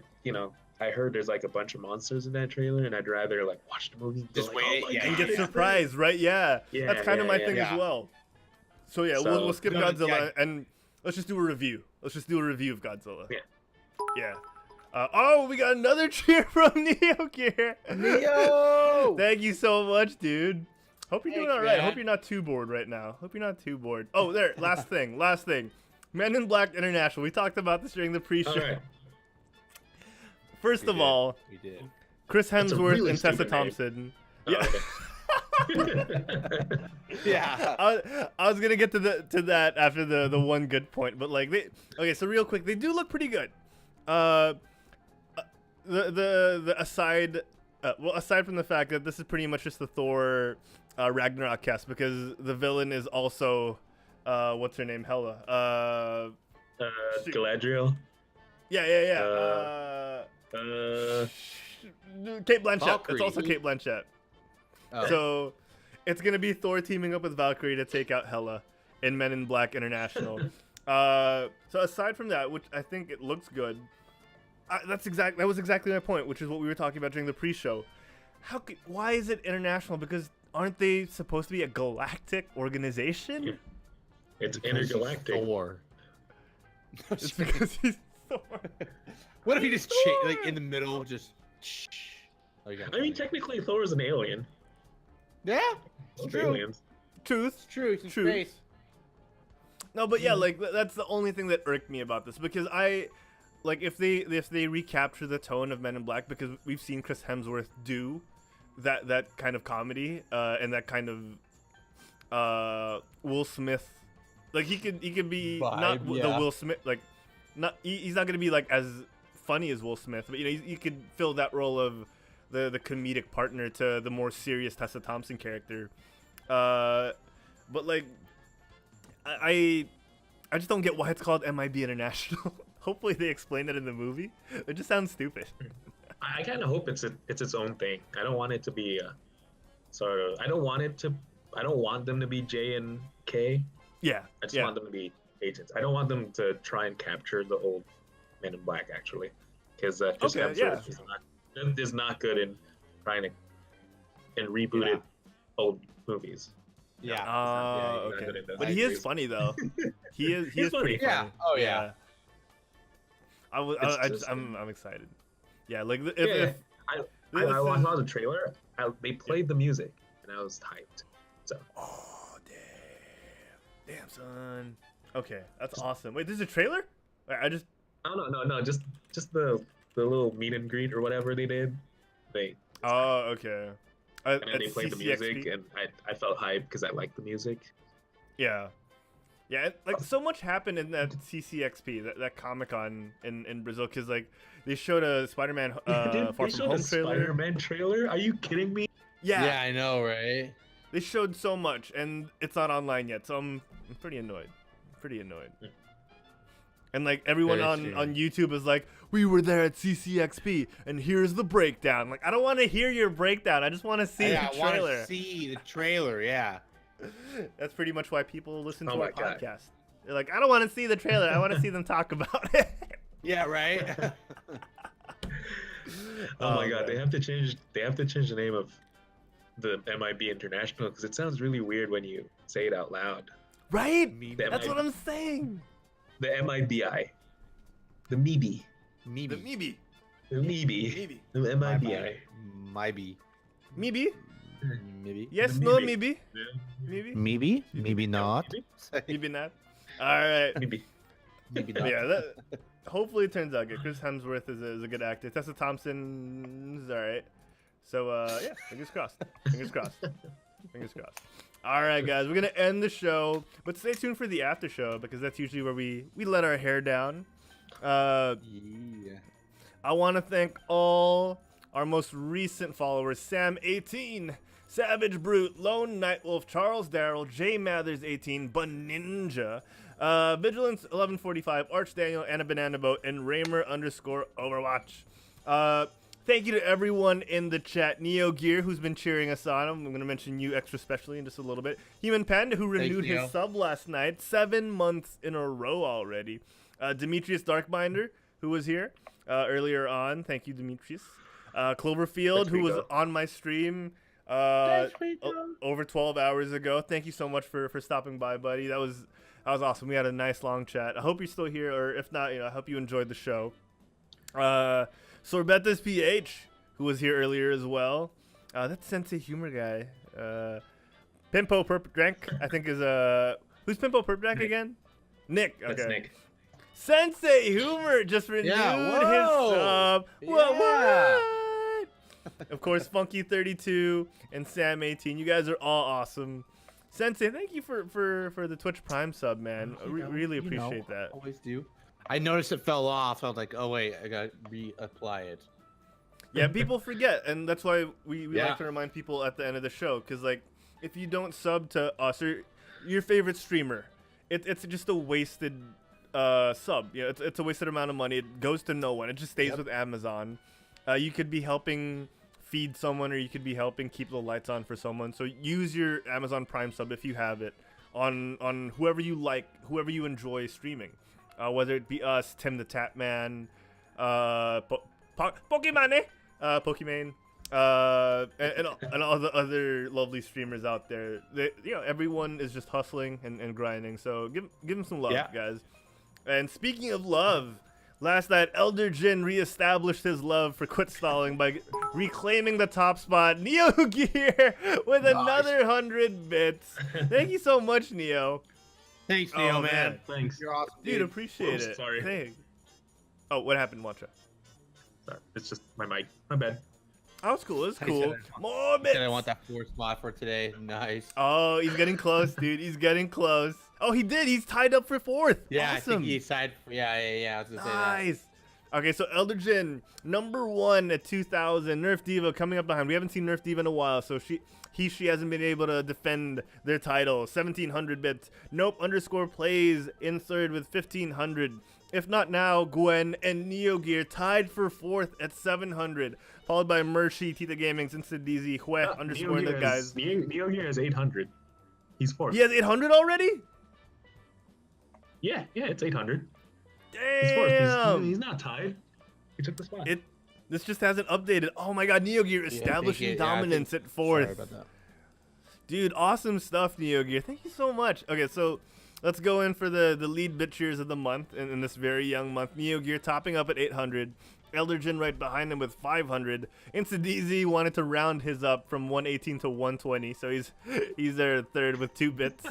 heard there's like a bunch of monsters in that trailer, and I'd rather like watch the movie. Just wait, and get surprised, right? Yeah. That's kind of my thing as well. So yeah, we'll skip Godzilla and let's just do a review. Let's just do a review of Godzilla. Yeah. We got another cheer from Neo here. Neo! Thank you so much, dude. Hope you're doing all right. Man. Hope you're not too bored right now. Hope you're not too bored. Oh, there. Last thing. Men in Black International. We talked about this during the pre-show. All right. First of all, we did. Chris Hemsworth really and Tessa stupid name. Thompson. Yeah. Yeah. I was gonna get to that after the one good point, but like so real quick, they do look pretty good. The aside from the fact that this is pretty much just the Thor Ragnarok cast, because the villain is also what's her name, Hela. Galadriel. Yeah. Kate Blanchett. Valkyrie. It's also Kate Blanchett. Oh. So it's gonna be Thor teaming up with Valkyrie to take out Hela in Men in Black International. So aside from that, which I think it looks good, that was exactly my point, which is what we were talking about during the pre-show. Why is it international? Because aren't they supposed to be a galactic organization? It's intergalactic. Thor. It's because he's Thor. What if he just like in the middle, just? I mean, technically, Thor is an alien. Yeah, Both true. aliens. Truth. It's true. It's in True. space. No, but yeah, like that's the only thing that irked me about this, because if they recapture the tone of Men in Black, because we've seen Chris Hemsworth do that kind of comedy and that kind of Will Smith, like he could be not the Will Smith, like he's not gonna be like as funny as Will Smith, but you could fill that role of the comedic partner to the more serious Tessa Thompson character. But like I just don't get why it's called MIB International. Hopefully they explain that in the movie. It just sounds stupid. I kind of hope it's its own thing. I don't want it to be sort of. I don't want them to be J and K. Yeah. I just want them to be agents. I don't want them to try and capture the old Men in Black, actually, because Chris Hemsworth is not good in trying to rebooted old movies. Yeah. Okay. But he is funny though. He is funny. pretty funny. Yeah. Oh yeah. I'm excited. Yeah, like if I saw the trailer. They played the music, and I was hyped. So. Oh damn, son. Okay, that's awesome. Wait, this is a trailer? Wait, No. Just the little meet and greet or whatever they did. Oh, okay. And then they played the music, and I felt hyped because I liked the music. Yeah. Yeah, like so much happened in that CCXP, that Comic-Con in Brazil, because like they showed a Spider-Man Far From Home trailer. Spider-Man trailer? Are you kidding me? Yeah, I know, right? They showed so much, and it's not online yet, so I'm pretty annoyed. And like everyone on YouTube is like, we were there at CCXP, and here's the breakdown. Like, I don't want to hear your breakdown. I just want to see the trailer. I want to see the trailer. Yeah. That's pretty much why people listen to Oh our my God. podcast. They're like, I don't want to see the trailer. I want to see them talk about it. Yeah, right. Oh my God, man. they have to change the name of the MIB International because it sounds really weird when you say it out loud. Right? The That's what MIB. I'm saying. The MIBI. The MIBI. The Meebe. The MIBI. The MIBI. Maybe. Meebe? Maybe. Yes, The no, Meebe. maybe. Maybe? Maybe. Maybe not. Maybe not. Alright. MIBI. Maybe But not. yeah, hopefully it turns out good. Chris Hemsworth is a good actor. Tessa Thompson's alright. So, yeah, fingers crossed. Fingers crossed. Fingers crossed. Alright, guys, we're going to end the show. But stay tuned for the after show because that's usually where we let our hair down. Yeah. I want to thank all our most recent followers: Sam18, Savage Brute, Lone Nightwolf, Charles Darrell, J Mathers 18, Baninja, Vigilance 1145, Arch Daniel, Anna Banana Boat, and Raymer _Overwatch. Thank you to everyone in the chat. Neo Gear, who's been cheering us on. I'm going to mention you extra specially in just a little bit. Human Panda, who renewed his Neo. sub last night, 7 months in a row already. Demetrius Darkbinder, who was here earlier on. Thank you, Demetrius. Cloverfield, who was on my stream over 12 hours ago. Thank you so much for stopping by, buddy. That was awesome. We had a nice long chat. I hope you're still here, or if not, I hope you enjoyed the show. Sorbetas PH, who was here earlier as well. That's Sensei Humor guy. Pimpo Perp Drank, I think is who's Pimpo Perp Drank again? Nick. Okay. That's Nick. Sensei Humor just renewed his sub. What? Of course, Funky32 and Sam18. You guys are all awesome. Sensei, thank you for the Twitch Prime sub, man. I really appreciate that. Always do. I noticed it fell off. I was like, oh wait, I gotta reapply it. Yeah, people forget, and that's why we Yeah. like to remind people at the end of the show, because like if you don't sub to us or your favorite streamer, it's just a wasted sub. It's a wasted amount of money. It goes to no one. It just stays with Amazon. You could be helping feed someone, or you could be helping keep the lights on for someone. So use your Amazon Prime sub if you have it on whoever you like, whoever you enjoy streaming. Whether it be us, Tim the Tapman, Pokemon, and all the other lovely streamers out there. Everyone is just hustling and grinding. So give them some love, guys. And speaking of love, last night Elder Jin reestablished his love for Quit Stalling by reclaiming the top spot. Neo Gear with another 100 bits. Thank you so much, Neo. Thanks, Neo, man. Thanks. You're awesome, Dude, appreciate it. Sorry. Thanks. Oh, what happened, Watcha? Sorry. It's just my mic. My bad. Oh, it's cool. It's I cool. said More bits. I want that 4th spot for today. Nice. Oh, he's getting close, dude. He's getting close. Oh, he did. He's tied up for 4th. Yeah, awesome. I think he side. Yeah. I was gonna say that. Nice. Okay, so Elder Jin, number 1 at 2,000. Nerf Diva coming up behind. We haven't seen Nerf Diva in a while, so she hasn't been able to defend their title. 1,700 bits. Nope _plays in third with 1,500. If not now, Gwen and Neo Gear tied for 4th at 700, followed by Mershi, Tita Gaming, Instant DZ, Hue _ the guys. Neo Gear has 800. He's 4th. He has 800 already? Yeah, it's 800. He's 4th. Damn. He's not tied. He took the spot. This just hasn't updated. Oh my god, Neo Gear establishing dominance at 4th. Sorry about that. Dude, awesome stuff, Neo Gear. Thank you so much. Okay, so let's go in for the lead bit cheers of the month in this very young month. Neo Gear topping up at 800. Elderjin right behind him with 500. InstaDZ wanted to round his up from 118 to 120, so he's there third with 2 bits.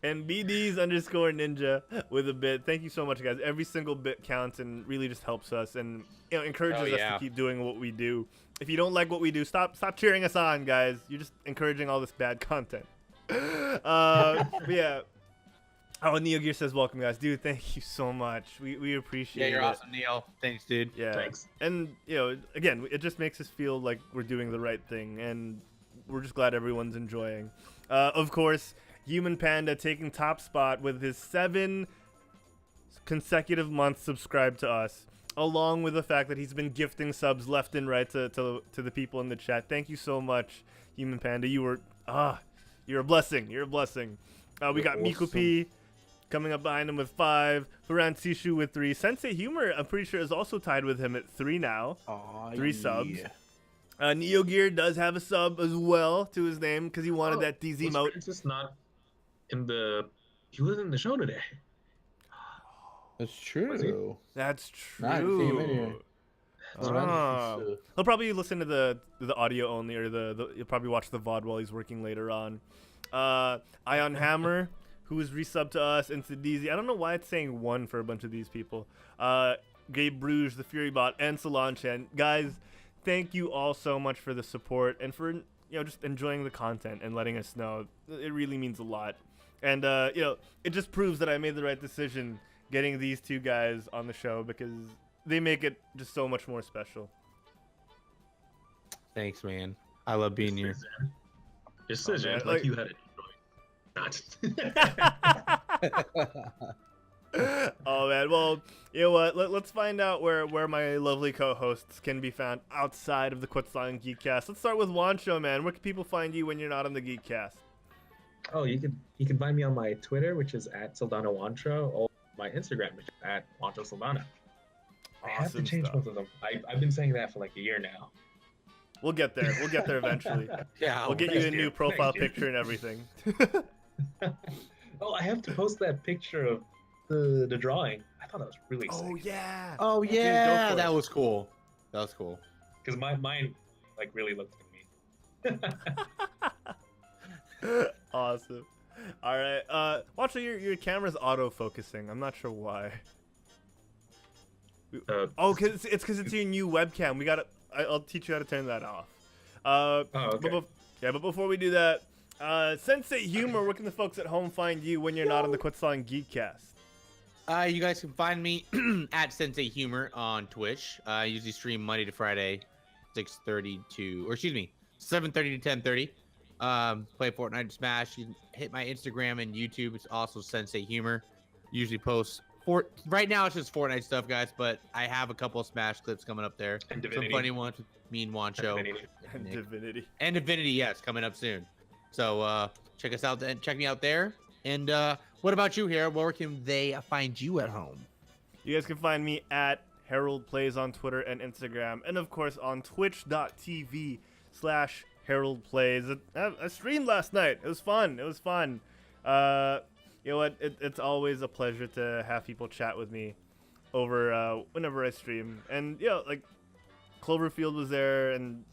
And BD's underscore ninja with a bit. Thank you so much, guys. Every single bit counts and really just helps us and encourages us to keep doing what we do. If you don't like what we do, stop cheering us on, guys. You're just encouraging all this bad content. But yeah. Oh, Neo Gear says welcome, guys. Dude, thank you so much. We appreciate it. Yeah, you're awesome, Neil. Thanks, dude. Yeah. Thanks. And, again, it just makes us feel like we're doing the right thing, and we're just glad everyone's enjoying. Of course, Human Panda taking top spot with his 7 consecutive months subscribed to us, along with the fact that he's been gifting subs left and right to the people in the chat. Thank you so much, Human Panda. You're a blessing. You're a blessing. We got Miku P coming up behind him with 5. Furan Sishu with 3. Sensei Humor, I'm pretty sure, is also tied with him at 3 now. 3 subs. Neo Gear does have a sub as well to his name because he wanted that DZ mode. It's just not in the. He was in the show today. That's true. That's Not seeing him in here. true. He'll probably listen to the audio only, or he'll probably watch the VOD while he's working later on. Ion Hammer, who is resubbed to us, into DZ. I don't know why it's saying 1 for a bunch of these people. Gabe Bruges, the Fury Bot, and Solange. Guys, thank you all so much for the support and for just enjoying the content and letting us know. It really means a lot. And it just proves that I made the right decision getting these 2 guys on the show, because they make it just so much more special. Thanks, man. I love being here. Just says man, like you had it. Oh man, well, you know what? Let's find out where my lovely co-hosts can be found outside of the Quetzalcoatl Geekcast. Let's start with Wancho, man. Where can people find you when you're not on the Geekcast? Oh, you can find me on my Twitter, which is @SaldanaWancho, or my Instagram, which is @WanchoSaldana. I have to change both of them. I've been saying that for like a year now. We'll get there. We'll get there eventually. Yeah, We'll get you a new profile picture and everything. Oh, I have to post that picture of the drawing. I thought that was really sick. Oh yeah. Oh Dude, yeah, go for that it. was cool. That was cool. Because mine like really looked at me. Awesome. All right. Watch your camera's auto-focusing. I'm not sure why. Cause it's because your new webcam. I'll teach you how to turn that off. Okay. But before we do that, Sensei Humor, where can the folks at home find you when you're not on the Quetzalcoatl Geekcast? You guys can find me at Sensei Humor on Twitch. I usually stream Monday to Friday, 7:30 to 10:30. Play Fortnite and Smash. You can hit my Instagram and YouTube. It's also Sensei Humor. Usually post right now it's just Fortnite stuff, guys, but I have a couple of Smash clips coming up there. And Some Divinity. funny ones with me and Wancho. And Divinity. And Divinity, yes, coming up soon. So check us out and check me out there. And what about you, Harold? Where can they find you at home? You guys can find me at Harold Plays on Twitter and Instagram, and of course on twitch.tv/Harold Plays. I streamed last night. It was fun. You know what? It's always a pleasure to have people chat with me over whenever I stream. And like Cloverfield was there, and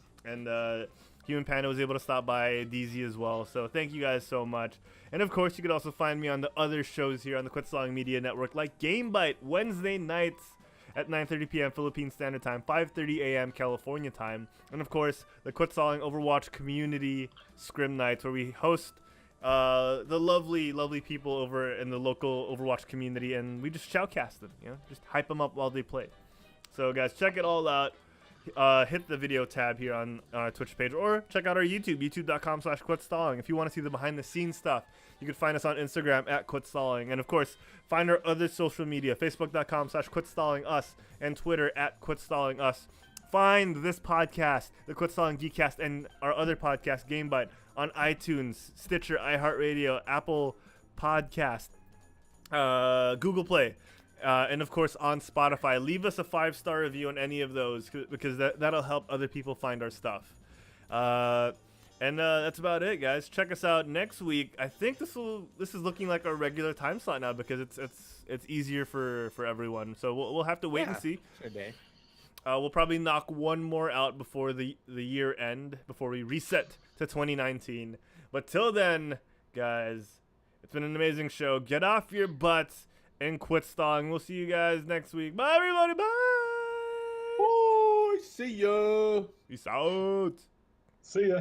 Human Panda was able to stop by, DZ as well. So thank you guys so much. And of course, you could also find me on the other shows here on the Quetzalcoatl Media Network, like Game Bite, Wednesday nights at 9:30 p.m. Philippine Standard Time, 5:30 a.m. California time. And of course, the Quetzalcoatl Overwatch Community Scrim Nights, where we host the lovely people over in the local Overwatch community, and we just shoutcast them, just hype them up while they play. So guys, check it all out. Hit the video tab here on our Twitch page, or check out our YouTube, youtube.com/Quetzalcoatl. If you want to see the behind the scenes stuff, you can find us on Instagram at Quetzalcoatl. And of course, find our other social media, facebook.com/Quetzalcoatl and Twitter at Quetzalcoatl. Find this podcast, the Quetzalcoatl Geekcast, and our other podcast, Game Bite, on iTunes, Stitcher, iHeartRadio, Apple Podcast, Google Play, and of course on Spotify. Leave us a 5-star review on any of those, because that'll help other people find our stuff. And that's about it, guys. Check us out next week. I think this is looking like our regular time slot now because it's easier for everyone. So we'll have to wait and see. Sure day. We'll probably knock one more out before the year end, before we reset to 2019. But till then, guys, it's been an amazing show. Get off your butts and quit stalling. We'll see you guys next week. Bye, everybody. Bye. Oh, see ya. Peace out. See ya.